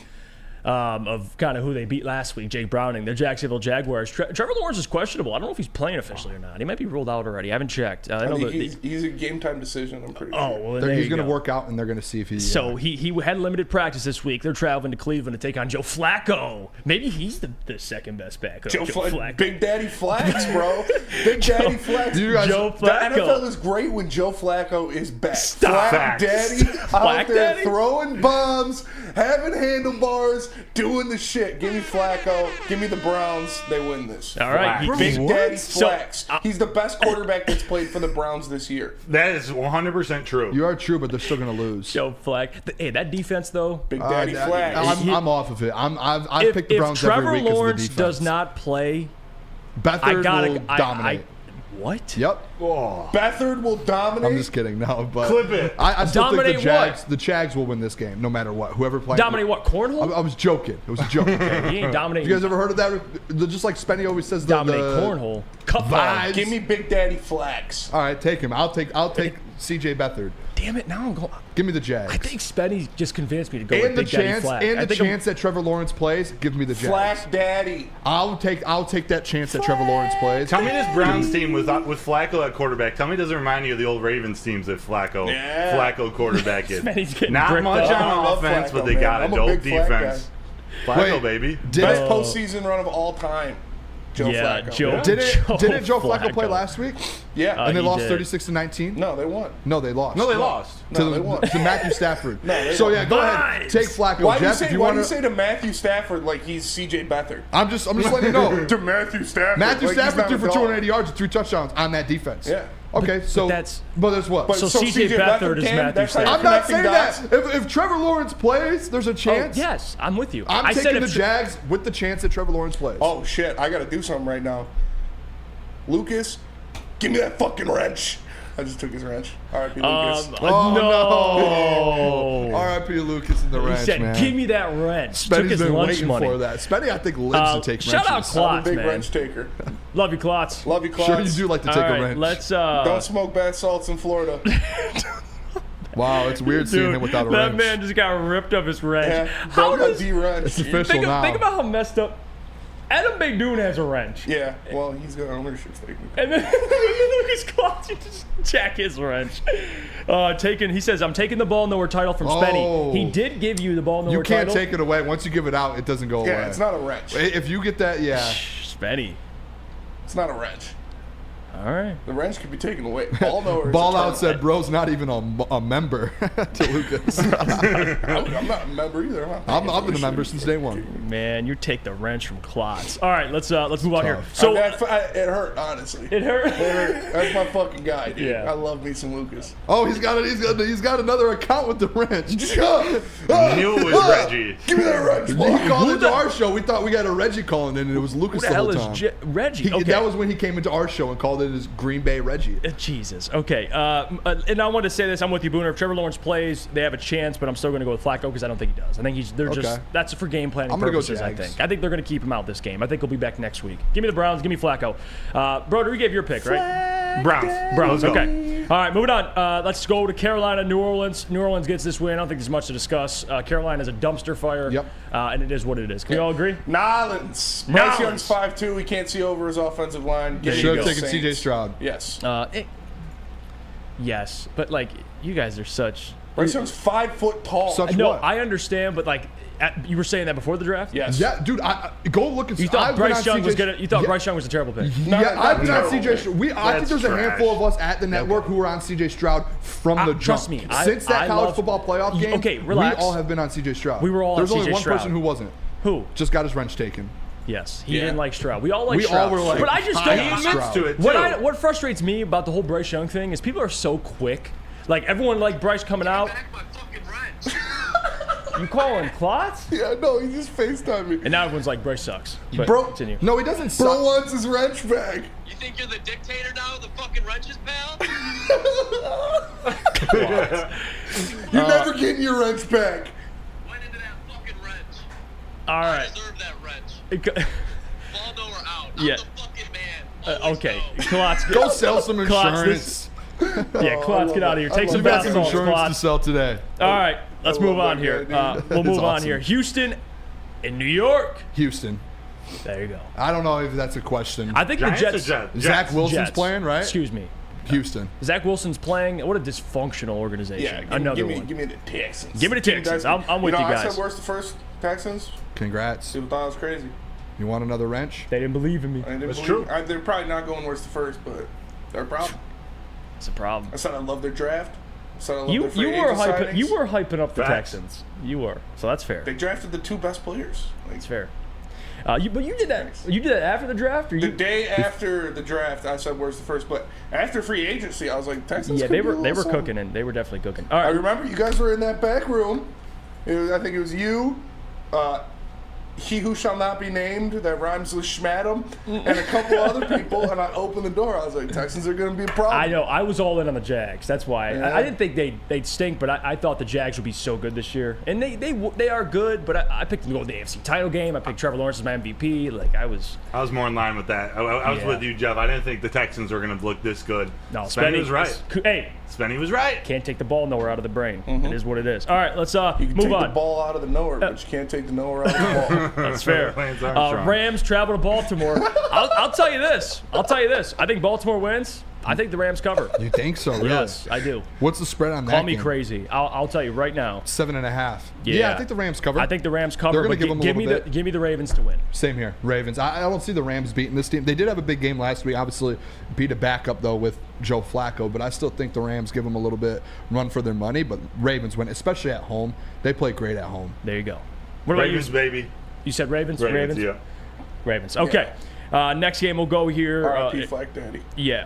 of kind of who they beat last week, Jake Browning, the Jacksonville Jaguars. Trevor Lawrence is questionable. I don't know if he's playing officially or not. He might be ruled out already. I haven't checked. I know He's a game time decision, I'm pretty sure. oh, well, then there He's you going to go. work out, and they're going to see if he. So he had limited practice this week. They're traveling to Cleveland to take on Joe Flacco. Maybe he's the second best backup. Joe Flacco. Big Daddy Flax, bro. Big Daddy Flax. You guys- Joe The NFL Flacco. is great when Joe Flacco is back. Stop. Flack Facts. Daddy out Flack there Daddy? throwing bombs, having handlebars, doing the shit. Give me Flacco. Give me the Browns. They win this. All right, Big Daddy So, Flex. He's the best quarterback that's played for the Browns this year. That is 100% true. You are true, but they're still going to lose. Joe Flack. Hey, that defense though. Big Daddy Flex. I'm off of it. I've picked the Browns if Trevor every week because of the Lawrence defense. does not play, Beathard will dominate. What? Yep. Beathard will dominate. I'm just kidding. No, but Clip it. I still think Dominate the Jags. what? The Jags will win this game, no matter what. Whoever plays. Dominate what? Cornhole? I was joking. It was a joke. He ain't dominating. You guys ever heard of that? Just like Spenny always says, dominate the cornhole. Cup vibes. Give me Big Daddy Flex. All right, take him. I'll take CJ Beathard. Damn it! Now I'm going. Give me the Jags. I think Spenny just convinced me to go and with the Big Daddy chance, Flack. and I the think chance that Trevor Lawrence plays. Give me the Jags. Flash Daddy. I'll take that chance that Trevor Lawrence plays. Tell me this Browns team with Flacco at quarterback. Tell me it doesn't remind you of the old Ravens teams that Flacco quarterback is. Spenny's getting Not bricked much up. I on love offense, Flacco, but they man. got I'm a a dope big Flack defense. Wait, Flacco, baby. Best postseason run of all time. Joe Yeah, Flacco. Joe. Didn't Joe Flacco play Flacco. last week? Yeah. And they he lost did. 36-19? No, they won. No, they lost. No, they lost. No, they won. To Matthew Stafford. they So won. yeah, go ahead. Vibes. Take Flacco. Why do you Jeff, say? if you Why do want you say to Matthew Stafford like he's C.J. Beathard? I'm just letting you know. To Matthew Stafford. Matthew like he's Stafford not threw a for dog. 280 yards and 3 touchdowns on that defense. Yeah. Okay, so that's- but there's what? But So CJ Beathard is can? Matthew That's how you're I'm not connecting saying dots? that. If Trevor Lawrence plays, there's a Oh, chance. yes, I'm with you. I'm I said taking the if Jags with the chance that Trevor Lawrence plays. Oh shit! I gotta do something right now. Lucas, give me that fucking wrench. I just took his wrench. R.I.P. Lucas. no. R.I.P. Lucas in the He wrench, said, man. "Give me that wrench." Took Spenny's his been lunch waiting money. for that. Spenny, I think, lives to take shout out wrenches. Clark. I'm a big man. wrench taker. Love you, Klotz. Love you, Claude. Sure, you do like to take All a right, wrench. let's. Don't smoke bath salts in Florida. Wow, it's weird seeing him without a that wrench. man just got ripped of his wrench. Yeah, How bro got does D-wrench. It's official now. think about how messed up. Adam Baydoun has a wrench. Yeah, well, he's got ownership stake. And then Lucas Klotz, you just jack his wrench. He says, I'm taking the ball nowhere title from Spenny. Oh. He did give you the ball nowhere You can't title. take it away. Once you give it out, it doesn't go away. Yeah, it's not a wrench. If you get that, yeah. Spenny. It's not a wrench. All right. The wrench can be taken away. Ball nowhere. Ball out said, bro's not even a member to Lucas. I'm not a member either. I've been a member since day one. Man, you take the wrench from Klotz. All right, let's move on here. So it hurt, honestly. it hurt. It hurt. That's my fucking guy, dude. Yeah. I love me some Lucas. Oh, he's got another account with the wrench. I knew it was Reggie. Give me that wrench. He ball. called into our show. We thought we got a Reggie calling in, and it was Lucas Who the hell whole is time. Reggie? Okay. That was when he came into our show and called it his Green Bay Reggie. Jesus. Okay. And I want to say this. I'm with you, Booner. If Trevor Lawrence plays, they have a chance, but I'm still going to go with Flacco because I don't think he does. I think they're just Okay. that's for game planning I'm gonna go purposes. Jags. I think they're going to keep him out this game. I think he'll be back next week. Give me the Browns. Give me Flacco. Bro, you gave your pick, right? Browns. Let's go. Okay. All right, moving on. Let's go to Carolina, New Orleans. New Orleans gets this win. I don't think there's much to discuss. Carolina is a dumpster fire. Yep. And it is what it is. Can we all agree? Nolans. Bryce Young's 5'2". We can't see over his offensive line. You There should you have go, taken Saints. C.J. Stroud. Yes. Yes, but like you guys are such. Bryce Young's 5 foot tall. No, What? I understand, but like you were saying that before the draft. Yes. Yeah, dude, go look and see. You thought I've been Bryce on Young was CJ gonna. You thought Yeah. Bryce Young was a terrible pick. Yeah, I've been on terrible. CJ Stroud. I think there's a trash. handful of us at the network who were on CJ Stroud from the jump. Trust me, Since that I college love- football playoff game, Okay, relax. we all have been on CJ Stroud. We were all on There's only CJ one person Stroud. who wasn't. Who? Just got his wrench taken. Yes, he Yeah. didn't like Stroud. We all like We all Stroud. were like, but I just high don't. on He admits Stroud. to it, too. What frustrates me about the whole Bryce Young thing is people are so quick. Like everyone liked Bryce coming out. You calling Klotz? Yeah, no, he just FaceTimed me. And now everyone's like Bryce sucks. But Bro- continue. No, he doesn't Bro suck. wants his wrench back. You think you're the dictator now of the fucking wrenches, pal? You're never getting your wrench back. Went into that fucking wrench. All I right. deserve that wrench. Ball nowhere out. I'm Yeah. the fucking man. Always Okay, so. Klotz. Go sell some Klotz, insurance. Yeah, Klotz, get out of here. Take I some You got bath some salts, insurance to Klotz. sell today. All right, let's I move love on that here. guy, dude. We'll move It's on awesome. here. Houston and New York. Houston. There you go. I don't know if that's a question. I think Giants the or Jets. Jets? Zach Wilson's Jets. playing, right? Excuse me. Houston. Zach Wilson's playing. What a dysfunctional organization. Yeah, Another give one. me the Texans. Give me the Texans. I'm with you I guys. said where's the first Texans? Congrats. People thought I was crazy. You want another wrench? They didn't believe in me. I didn't That's believe- true. They're probably not going where's the first, but they're a problem. It's a problem. I said I love their draft. So I love You their free were agent hyping signings. up the Facts. Texans. You were, so that's fair. They drafted the 2 best players. Like, That's fair. But you did that. You did that after the draft, or the you? day after the draft, I said, "Where's the first?" But after free agency, I was like, "Texans." Yeah, could they be a were little something. cooking, and they were definitely cooking. All I right. remember you guys were in that back room. I think it was you, he who shall not be named, that rhymes with Schmadam, and a couple other people. And I opened the door. I was like, Texans are going to be a problem. I know. I was all in on the Jags. That's why. Yeah. I didn't think they'd stink, but I thought the Jags would be so good this year, and they are good. But I picked them to go to the AFC title game. I picked Trevor Lawrence as my MVP. Like I was more in line with that. I was Yeah. with you, Jeff. I didn't think the Texans were going to look this good. No, Spenny was right. Hey, Spenny was right. can't take the ball nowhere out of the brain. It is what it is. All right, let's you can move take on. the ball out of the nowhere, but you can't take the nowhere out of the ball. That's fair. Lance Armstrong. Rams travel to Baltimore. I'll tell you this. I think Baltimore wins. I think the Rams cover. You think so? Really? Yes, I do. What's the spread on that? Call me game? crazy. I'll tell you right now. 7.5. Yeah. I think the Rams cover. I think the Rams cover. They're gonna But give them a little bit. give me the Ravens to win. Same here, Ravens. I don't see the Rams beating this team. They did have a big game last week. Obviously, beat a backup though with Joe Flacco, but I still think the Rams give them a little bit run for their money. But Ravens win, especially at home. They play great at home. There you go. What about Ravens, you? baby. You said Ravens. Yeah. Ravens. Okay. Next game we'll go here. R.I.P. Flag Daddy. Yeah.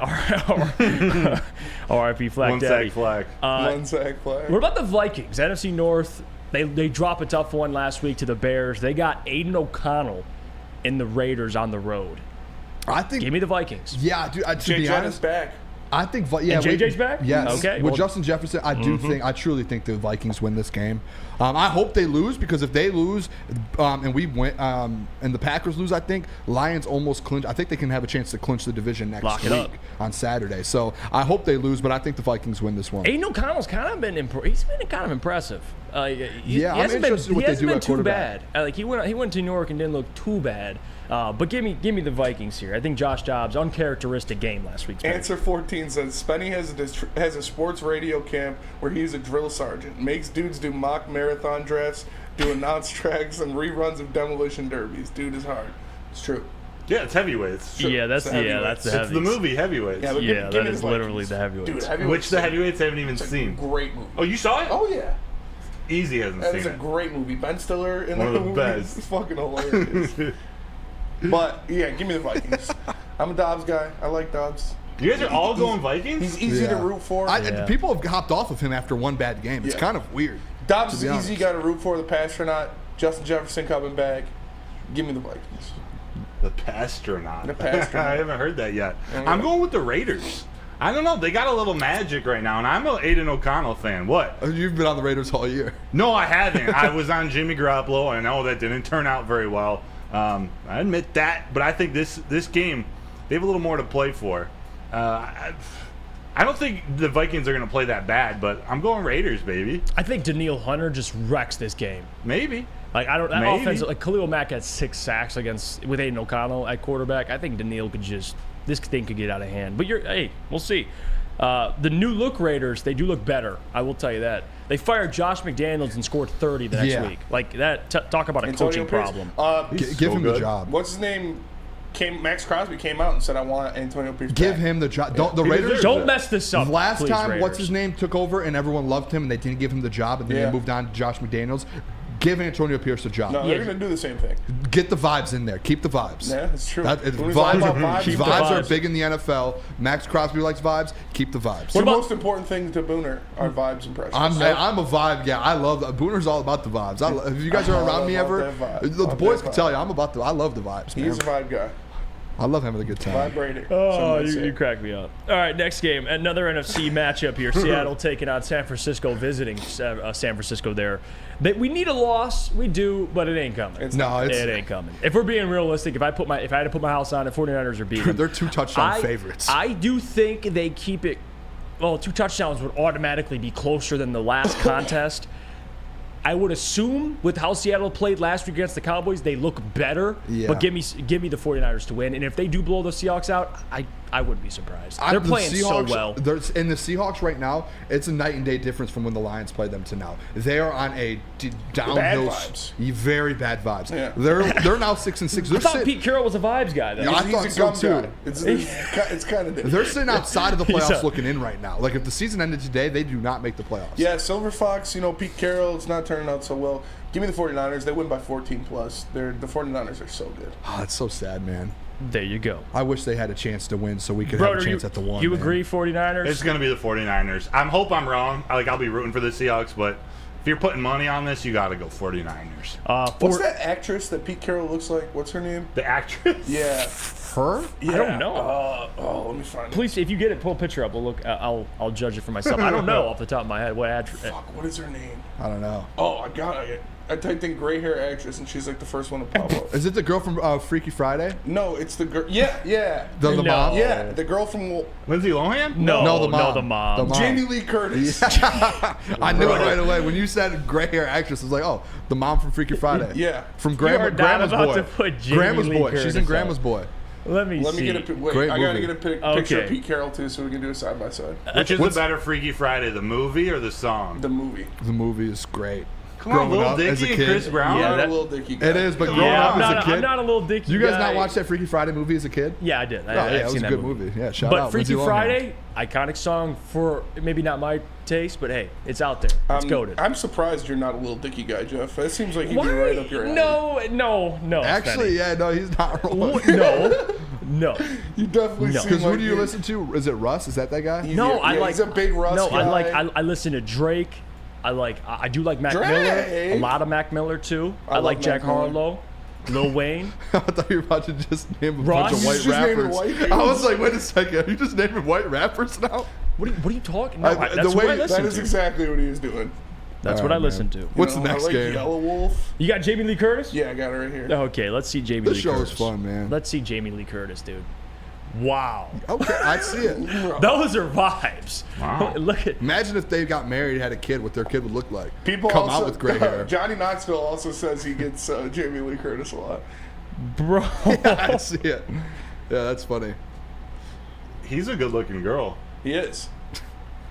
R.I.P. Flag One Daddy. sack flag. One sack flag. What about the Vikings? NFC North. They drop a tough one last week to the Bears. They got Aiden O'Connell and the Raiders on the road. I think. Give me the Vikings. Yeah, dude. To Jay be Jettis honest, back. I think. Yeah, And JJ's back? Yes. Okay, With well- Justin Jefferson, I do think. I truly think the Vikings win this game. I hope they lose because if they lose, and we win, and the Packers lose, I think Lions almost clinch. I think they can have a chance to clinch the division next Lock it week up. on Saturday. So I hope they lose, but I think the Vikings win this one. Aiden O'Connell's kind of been he's been kind of impressive. Yeah, I'm interested in what they do at too quarterback. bad. Like he went to New York and didn't look too bad. But give me the Vikings here. I think Josh Dobbs uncharacteristic game last week. Answer 14 says Spenny has a sports radio camp where he's a drill sergeant. Makes dudes do mock marathon drafts, do announce tracks, and reruns of demolition derbies. Dude is hard. It's true. Yeah, it's heavyweights. Yeah, that's It's the that's the It's heavy. the movie Heavyweights. Yeah, but Yeah, give that me is the literally Vikings. the heavyweights. Dude, heavyweights. Which the heavyweights I haven't even It's a seen. great movie. Oh, you saw it? Oh yeah, Easy hasn't that seen is a it. great movie. Ben Stiller in One of the the movie best. is fucking hilarious. But yeah, give me the Vikings. I'm a Dobbs guy. I like Dobbs. You guys are all going Vikings? He's easy to Yeah. root for. Yeah. People have hopped off of him after one bad game. It's Yeah. kind of weird. Dobbs to is be easy honest. guy to root for. The Pastronaut, Justin Jefferson coming back. Give me the Vikings. The Pastronaut. The Pastronaut. I haven't heard that yet. I'm going with the Raiders. I don't know. They got a little magic right now, and I'm an Aiden O'Connell fan. What? You've been on the Raiders all year. No, I haven't. I was on Jimmy Garoppolo. I know that didn't turn out very well. I admit that, but I think this game, they have a little more to play for. I don't think the Vikings are going to play that bad, but I'm going Raiders, baby. I think Daniil Hunter just wrecks this game. Maybe. Like I don't that Maybe. offense. Like Khalil Mack had 6 sacks with Aiden O'Connell at quarterback. I think Daniil could this thing could get out of hand. But we'll see. The new look Raiders, they do look better. I will tell you that. They fired Josh McDaniels and scored 30 the next Yeah. week. Like that. Talk about a Antonio coaching Pierce. problem. Give him the job. What's his name? Max Crosby came out and said, "I want Antonio Pierce." Give back. him the job. The He Raiders. deserves Don't it. mess this up. Last please, time, Raiders. what's his name took over and everyone loved him and they didn't give him the job and then Yeah. they moved on to Josh McDaniels. Give Antonio Pierce a job. No, Yeah. they're gonna do the same thing. Get the vibes in there. Keep the vibes. Yeah, it's true. Vibes, When it's all about vibes, Keep the vibes are vibes. big in the NFL. Max Crosby likes vibes. Keep the vibes. the about- most important thing to Booner are vibes and pressures. I'm a vibe guy. I love Booner's all about the vibes. If you guys are around me I love ever, that vibe. the Love boys that can vibe. tell you I love the vibes. He Man. is a vibe guy. I love having a good time. Vibrator. Oh, Some might say. you crack me up. All right, next game. Another NFC matchup here. Seattle taking on San Francisco, visiting San Francisco there. We need a loss. We do, but it ain't coming. It ain't coming. If we're being realistic, if I had to put my house on it, 49ers are beating. They're 2 touchdown favorites. I do think they keep it. Well, 2 touchdowns would automatically be closer than the last contest. I would assume with how Seattle played last week against the Cowboys, they look better. Yeah. But give me the 49ers to win. And if they do blow the Seahawks out, I I wouldn't be surprised. They're playing so well. In the Seahawks right now, it's a night and day difference from when the Lions played them to now. They are on a downhill, very bad vibes. Yeah. They're now 6-6. I thought Pete Carroll was a vibes guy, though. Yeah, I thought so too. It's kind of different. They're sitting outside of the playoffs looking in right now. Like if the season ended today, they do not make the playoffs. Yeah, Silver Fox, Pete Carroll, it's not turning out so well. Give me the 49ers. They win by 14 plus. The 49ers are so good. Oh, it's so sad, man. There you go. I wish they had a chance to win so we could have a chance at the one. You agree, 49ers? It's going to be the 49ers. I hope I'm wrong. I'll be rooting for the Seahawks, but if you're putting money on this, you got to go 49ers. What's that actress that Pete Carroll looks like? What's her name? The actress? Yeah. Her? Yeah. I don't know. Let me find it. Please, if you get it, pull a picture up. We'll look. I'll judge it for myself. I don't know off the top of my head what actress. Fuck, what is her name? I don't know. Oh, I got it. I typed in gray hair actress, and she's like the first one to pop up. Is it the girl from Freaky Friday? No, it's the girl. Yeah. The mom? Yeah, the girl from. Lindsay Lohan? No, the mom. No, the mom. Jamie Lee Curtis. I knew it right away. When you said gray hair actress, I was like, oh, the mom from Freaky Friday. Yeah. From You are not Grandma's about Boy. to put Jamie Grandma's Lee Boy. Curtis She's in up. Grandma's Boy. Let me Let me see. get a wait. Great I gotta movie. get a picture Okay. of Pete Carroll too, so we can do it side by side. Which is the better Freaky Friday, the movie or the song? The movie. The movie is great. Come on, Growing Lil up as a Dicky and kid. Chris Brown? I'm Yeah, not that- a little dicky guy. It is, but growing Yeah, up as a kid. I'm not a little dicky You guys guy. not watch that Freaky Friday movie as a kid? Yeah, I did. Oh, yeah, I've it was seen a that good movie. Yeah, shout but out. Freaky Lindsay Lohan. Friday, iconic song for maybe not my taste, but hey, it's out there. It's goated. I'm surprised you're not a little dicky guy, Jeff. That seems like he'd be right up your alley. No. Actually, yeah, no, he's not wrong. No. You definitely No. seem Because like who do you listen to? Is it Russ? Is that guy? No, I like. He's a big Russ No, guy. I listen to Drake. I do like Mac Drake. Miller. A lot of Mac Miller too. I love like Mac Jack Miller. Harlow, Lil Wayne. I thought you were about to just name a Ross? bunch of white He's just naming rappers. white dudes. I was like, wait a second. Are you just naming white rappers now? What are you talking about? the That's way- what I that listen That is to. exactly what he was doing. That's All what right, I listen to. What's the I next like game? Yellow Wolf. You got Jamie Lee Curtis? Yeah, I got it right here. Okay, let's see Jamie This Lee show Curtis. is fun, man. Let's see Jamie Lee Curtis, dude. Wow. Okay, I see it. Those are vibes. Wow. Look at Imagine if they got married and had a kid, what their kid would look like. People come also, out with gray hair. Johnny Knoxville also says he gets Jamie Lee Curtis a lot. bro. I see it. Yeah, that's funny. He's a good-looking girl. He is.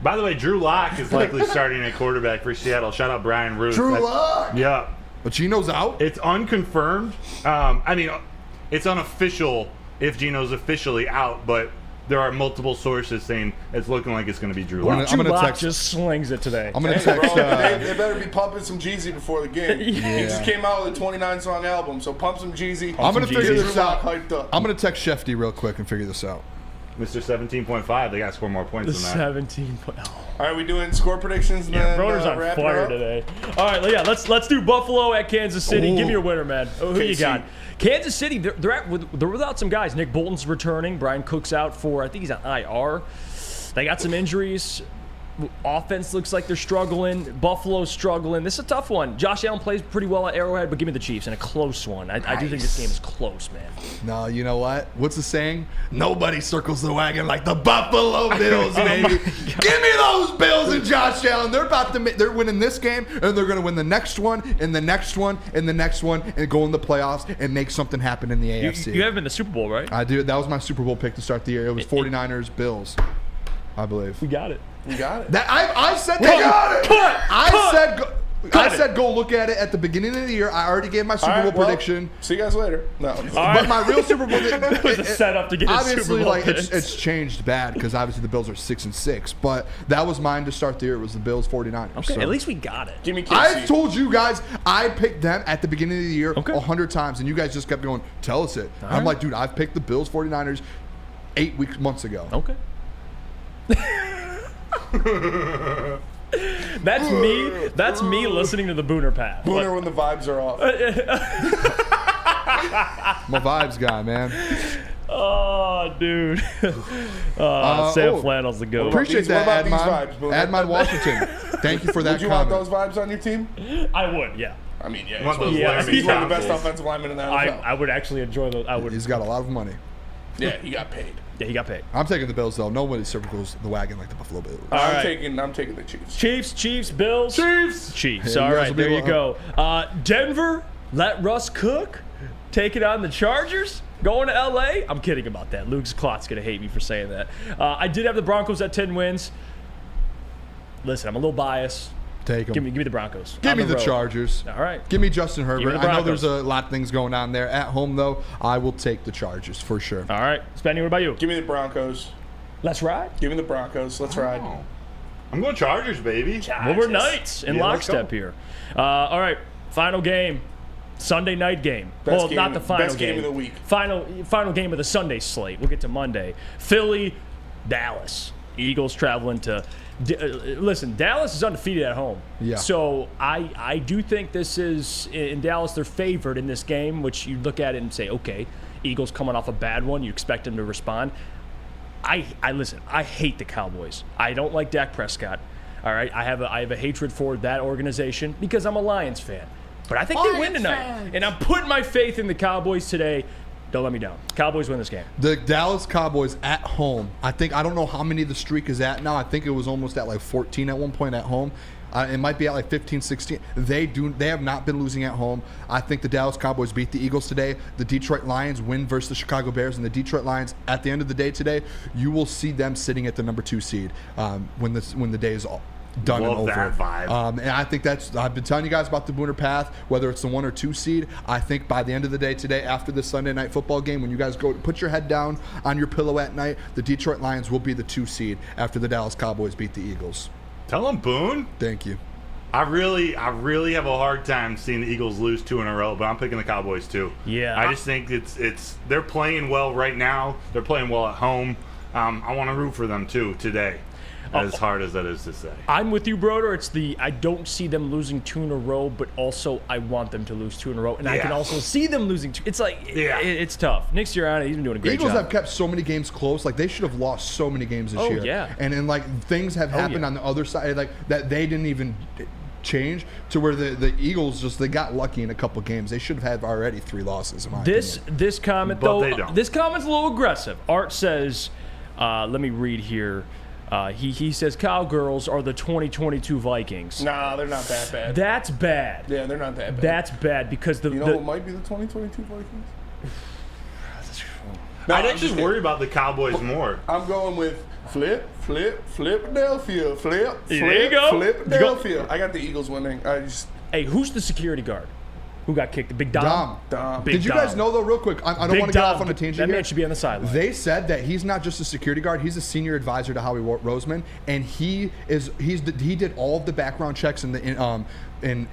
By the way, Drew Lock is likely starting at quarterback for Seattle. Shout out Brian Ruth. Drew Lock. Yeah. But Gino's out. It's unconfirmed. It's unofficial if Gino's officially out, but there are multiple sources saying it's looking like it's going to be Drew Lock. I'm gonna Lock text- just slings it today. I'm gonna Hey, bro, text. they better be pumping some Jeezy before the game. He Yeah. just came out with a 29-song album, so pump some Jeezy. I'm gonna some figure Jeezy. this Drew Lock out. hyped up. I'm gonna text Shefty real quick and figure this out. Mr. 17.5, they got to score more points The than that. 17 point. Oh. All right, we doing score predictions and Yeah, then Broder's on wrap it fire up? today. All right, yeah, let's do Buffalo at Kansas City. Ooh. Give me your winner, man. Who you KC. got? Kansas City. They're without some guys. Nick Bolton's returning. Brian Cook's out for I think he's on IR. They got some injuries. Offense looks like they're struggling. Buffalo's struggling. This is a tough one. Josh Allen plays pretty well at Arrowhead, but give me the Chiefs in a close one. I do think this game is close, man. No, you know what? What's the saying? Nobody circles the wagon like the Buffalo Bills, baby. Give me those Bills and Josh Allen. They're about to. They're winning this game, and they're going to win the next one, and the next one, and the next one, and go in the playoffs and make something happen in the AFC. You have him in the Super Bowl, right? I do. That was my Super Bowl pick to start the year. It was 49ers, Bills, I believe. We got it. You got it. That I said Cut! that. Cut! I said go look at it at the beginning of the year. I already gave my Super All right, Bowl well, prediction. See you guys later. No. But my real Super Bowl It was a setup to get his obviously Super Bowl like picks. it's changed bad because obviously the Bills are 6-6. But that was mine to start the year. It was the Bills 49ers. Okay, So at least we got it. Give me KC. I told you guys I picked them at the beginning of the year Okay. 100 times, and you guys just kept going, tell us it. I'm like, dude, I've picked the Bills 49ers 8 months ago. Okay. That's me listening to the Booner Path. Booner when the vibes are off. I'm a vibes guy, man. Oh, dude. Sam Flannel's the goat. Appreciate What that, about these vibes, Booner? Admon Washington. Thank you for that Would you want comment. those vibes on your team? I would, yeah. I mean, yeah. Want those Yeah, Laramie He's one of the tonsils. best offensive linemen in the NFL. I would actually enjoy those. I would. He's got a lot of money. Yeah, he got paid. Yeah, he got paid. I'm taking the Bills, though. Nobody circles the wagon like the Buffalo Bills. I'm right. taking the Chiefs. Chiefs, Bills. Chiefs. Hey, All you guys right, will be there you able- go. Denver, let Russ cook. taking on the Chargers, going to L.A. I'm kidding about that. Luke's clock's going to hate me for saying that. I did have the Broncos at 10 wins. Listen, I'm a little biased. Take them. Give me the Broncos. Give On me the road. Chargers. All right. Give me Justin Give me Herbert. the I know Broncos. there's a lot of things going on there. At home, though, I will take the Chargers for sure. All right. Spenny, what about you? Give me the Broncos. Let's ride. Give me the Broncos. Let's ride. Oh. I'm going Chargers, baby. Well, we're Knights in Yeah, let's lockstep go. here. All right. Final game. Sunday night game. Best Well, game- not the final best game of the week. Final game of the Sunday slate. We'll get to Monday. Philly, Dallas. Eagles traveling to. Listen, Dallas is undefeated at home. Yeah. So I do think this is in Dallas. They're favored in this game, which you look at it and say, okay, Eagles coming off a bad one. You expect them to respond. I listen. I hate the Cowboys. I don't like Dak Prescott. All right. I have a hatred for that organization because I'm a Lions fan. But I think they win tonight, and I'm putting my faith in the Cowboys today. Don't let me down. Cowboys win this game. The Dallas Cowboys at home. I don't know how many the streak is at now. I think it was almost at like 14 at one point at home. It might be at like 15, 16. They have not been losing at home. I think the Dallas Cowboys beat the Eagles today. The Detroit Lions win versus the Chicago Bears, and the Detroit Lions at the end of the day today, you will see them sitting at the number 2 seed when the day is all done Love and over. that vibe. And I think I've been telling you guys about the Booner path, whether it's the 1 or 2 seed. I think by the end of the day today, after the Sunday night football game, when you guys go put your head down on your pillow at night, the Detroit Lions will be the 2 seed after the Dallas Cowboys beat the Eagles. Tell them, Boone. Thank you. I really have a hard time seeing the Eagles lose 2 in a row, but I'm picking the Cowboys too. Yeah. I just think it's they're playing well right now. They're playing well at home. I want to root for them too today. As hard as that is to say. I'm with you, Broder. I don't see them losing 2 in a row, but also I want them to lose 2 in a row, and I can Yeah. also see them losing 2. It's like it's tough. Nick Sirianni, he's been doing a great Eagles job. have kept so many games close. Like they should have lost so many games this Oh, year. yeah. And then like things have happened yeah. on the other side, like that they didn't even change to where the Eagles they got lucky in a couple games. They should have had already 3 losses. In my opinion. This comment But though, they don't. this comment's a little aggressive. Art says, let me read here. He says Cowgirls are the 2022 Vikings. Nah, they're not that bad. That's bad. Yeah, they're not that bad. That's bad because you know who might be the 2022 Vikings? No, I'd I'm actually just worry about the Cowboys more. I'm going with Philadelphia. Flip, There you go. Philadelphia. I got the Eagles winning. Hey, who's the security guard? Who got kicked? The Big Dom? Dom. Big Did you guys Dom. know though, real quick? I don't Big want to get Dom. off on a tangent That here. man should be on the sideline. They said that he's not just a security guard; he's a senior advisor to Howie Roseman, and he did all of the background checks and in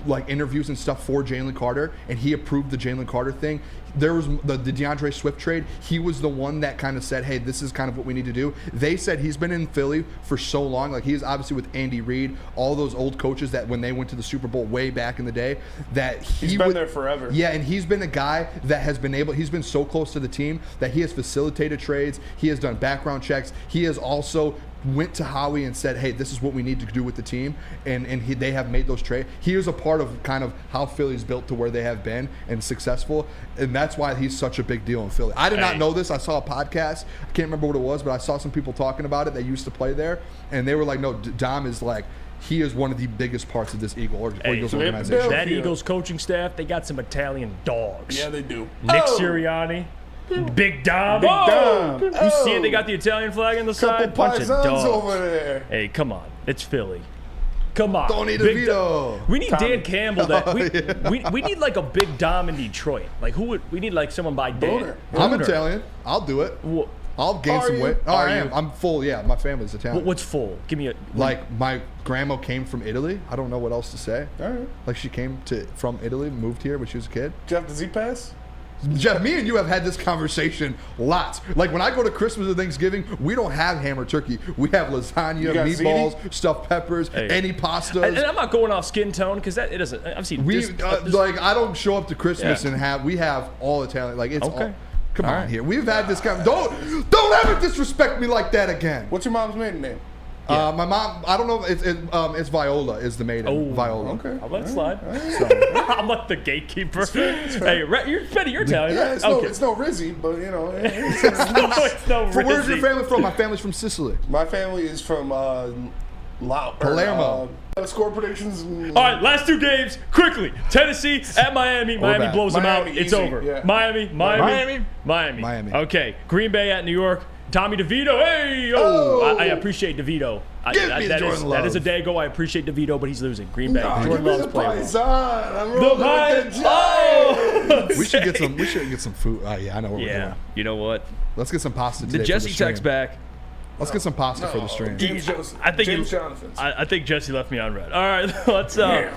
like interviews and stuff for Jalen Carter, and he approved the Jalen Carter thing. There was the DeAndre Swift trade. He was the one that kind of said, hey, this is kind of what we need to do. They said he's been in Philly for so long. Like, he is obviously with Andy Reid, all those old coaches that when they went to the Super Bowl way back in the day, that He's been there forever. Yeah, and he's been a guy that has been he's been so close to the team that he has facilitated trades. He has done background checks. He has also went to Howie and said, hey, this is what we need to do with the team, and they have made those trades. He was a part of kind of how Philly's built to where they have been and successful, and that's why he's such a big deal in Philly. I did not know this. I saw a podcast. I can't remember what it was, but I saw some people talking about it that used to play there, and they were like, no, Dom is like, he is one of the biggest parts of this Eagles organization. That Eagles coaching staff, they got some Italian dogs. Yeah, they do. Nick Sirianni, Big Dom. Dom. You see it? They got the Italian flag on the Couple side. Bunch of paisans dogs. over there. Hey, come on. It's Philly. Come on. Tony Big DeVito. We need Tommy. Dan Campbell. We need like a Big Dom in Detroit. Like we need like someone by Dan. Booner. I'm Booner. Italian. I'll do it. Wha- I'll gain Are some you? weight. Oh, Are I am. you? I'm full. Yeah, my family's Italian. What's full? Give me a Like, my grandma came from Italy. I don't know what else to say. All right. Like, she came from Italy, moved here when she was a kid. Did you have the Z-Pass? Jeff, me and you have had this conversation lots. Like, when I go to Christmas or Thanksgiving, we don't have ham or turkey. We have lasagna, You got meatballs, stuffed peppers, any pastas. And I'm not going off skin tone because it doesn't. I've seen we this- like, I don't show up to Christmas Yeah. and we have all Italian. Like, it's Okay. all. Come All on right. here. We've had this don't ever disrespect me like that again. What's your mom's maiden name? My mom, I don't know. It's Viola is the maiden. Oh, Viola. Okay. I'll let it slide. So, I'm like the gatekeeper. Hey, you're Italian, Yeah, right? it's no Rizzy, but you know. It's no so where's your Rizzy. family from? My family's from Sicily. My family is from Palermo. Score predictions. All right, last two games, quickly. Tennessee at Miami. Miami bad. blows them out. Miami, It's easy, over. yeah. Miami. Okay, Green Bay at New York. Tommy DeVito. Hey, I appreciate DeVito. Give me the Jordan that is a love. Dago. I appreciate DeVito, but he's losing. Green Bay. Nah, Jordan give me Love's the playing. Paisan. I'm rolling with the Giants. We should get some food. Yeah, I know what we're Yeah, doing. you know what? Let's get some pasta today. The for Jesse stream. text back. Let's get some pasta for the stream. James Joseph. I think James you- Jonathan. I think Jesse left me on red. All right, let's. Jordan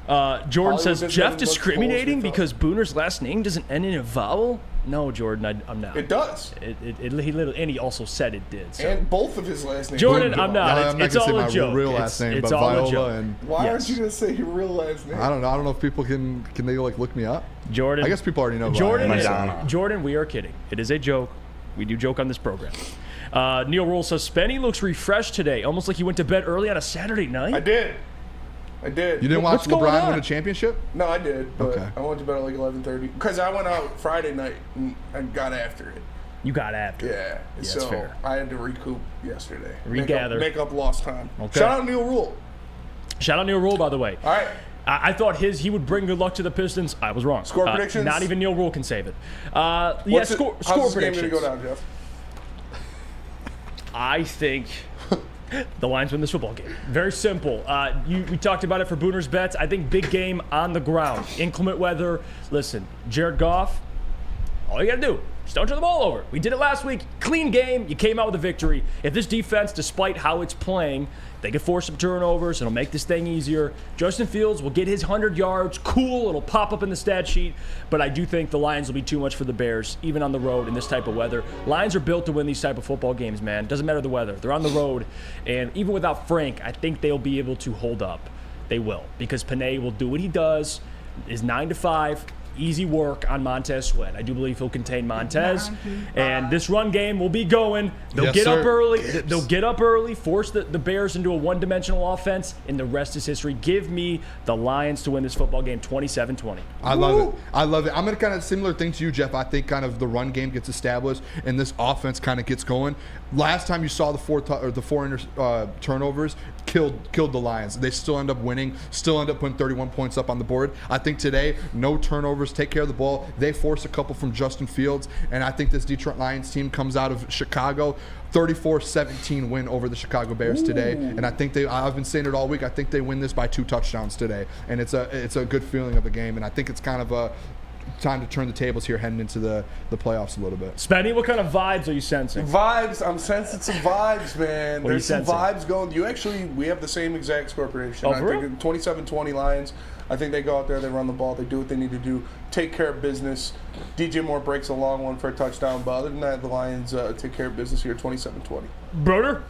Hollywood says doesn't Jeff look discriminating close, we because Booner's last name doesn't end in a vowel. No, Jordan, I'm not. It does. He literally, and he also said it did. So. And both of his last names. Jordan, are I'm Yeah, not. I'm not It's gonna say all my a joke. real last name, it's but all a Viola joke. and Why Yes. aren't you going to say your real last name? I don't know if people can they like look me up. Jordan. I guess people already know. Who Jordan, I am, is- so. Madonna. Jordan, we are kidding. It is a joke. We do joke on this program. Neil Rule says Spenny looks refreshed today, almost like he went to bed early on a Saturday night. I did. You didn't watch What's going LeBron on? win a championship? No, I did. But Okay. I went to bed at like 11:30 because I went out Friday night and I got after it. You got after. it. Yeah. that's So fair. I had to recoup yesterday. Regather. Make up lost time. Okay. Shout out Neil Rule. Shout out Neil Rule, by the way. All right. I thought he would bring good luck to the Pistons. I was wrong. Score predictions? Not even Neil Rule can save it. How's Score this game predictions. going to go down, Jeff? I think the Lions win this football game. Very simple. We talked about it for Booner's bets. I think big game on the ground. Inclement weather. Listen, Jared Goff, all you got to do is don't turn the ball over. We did it last week. Clean game. You came out with a victory. If this defense, despite how it's playing, they can force some turnovers. It'll make this thing easier. Justin Fields will get his 100 yards. Cool. It'll pop up in the stat sheet. But I do think the Lions will be too much for the Bears, even on the road in this type of weather. Lions are built to win these type of football games, man. Doesn't matter the weather. They're on the road. And even without Frank, I think they'll be able to hold up. They will. Because Panay will do what he does. Is 9 to 5. Easy work on Montez Sweat. I do believe he'll contain Montez. And this run game will be going. They'll Yes, get up sir. early. They'll get up early, force the Bears into a one-dimensional offense, and the rest is history. Give me the Lions to win this football game 27-20. I love it. I love it. I'm going to kind of similar thing to you, Jeff. I think kind of the run game gets established and this offense kind of gets going. Last time you saw the four turnovers killed the Lions. They still end up winning, still end up putting 31 points up on the board. I think today, no turnovers, take care of the ball. They force a couple from Justin Fields, and I think this Detroit Lions team comes out of Chicago 34-17 win over the Chicago Bears today. And I think I've been saying it all week, I think they win this by 2 touchdowns today. And it's a good feeling of the game, and I think it's kind of a time to turn the tables here heading into the playoffs a little bit. Spenny, what kind of vibes are you sensing? Vibes. I'm sensing some vibes, man. What are you There's some sensing? vibes going. We have the same exact score prediction. Oh, I for real? think 27-20 Lions. I think they go out there, they run the ball, they do what they need to do, take care of business. DJ Moore breaks a long one for a touchdown, but other than that, the Lions take care of business here, 27-20. Broder?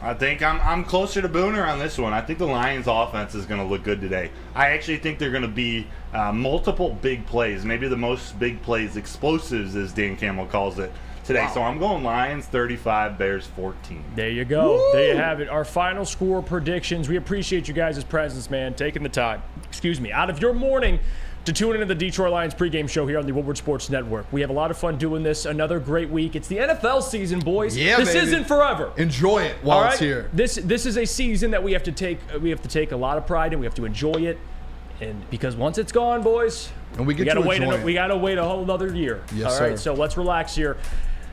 I think I'm closer to Booner on this one. I think the Lions' offense is going to look good today. I actually think they're going to be multiple big plays, maybe the most big plays, explosives, as Dan Campbell calls it, today. So I'm going Lions 35, Bears 14. There you go. Woo! There you have it. Our final score predictions. We appreciate you guys' presence, man, taking the time, out of your morning to tune into the Detroit Lions pregame show here on the Woodward Sports Network. We have a lot of fun doing this. Another great week. It's the NFL season, boys. Yeah, this baby. isn't forever. Enjoy it while All right? it's here. This is a season that we have to take. We have to take a lot of pride in. We have to enjoy it, and because once it's gone, boys, And we get gotta to wait. enjoy it. We gotta wait a whole another year. Yes, All right. sir. So let's relax here.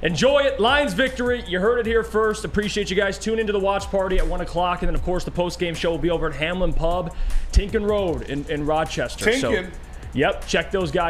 Enjoy it. Lions victory. You heard it here first. Appreciate you guys. Tune into the watch party at 1 o'clock. And then, of course, the post-game show will be over at Hamlin Pub, Tinkin Road in Rochester. Tinkin'. So, yep, check those guys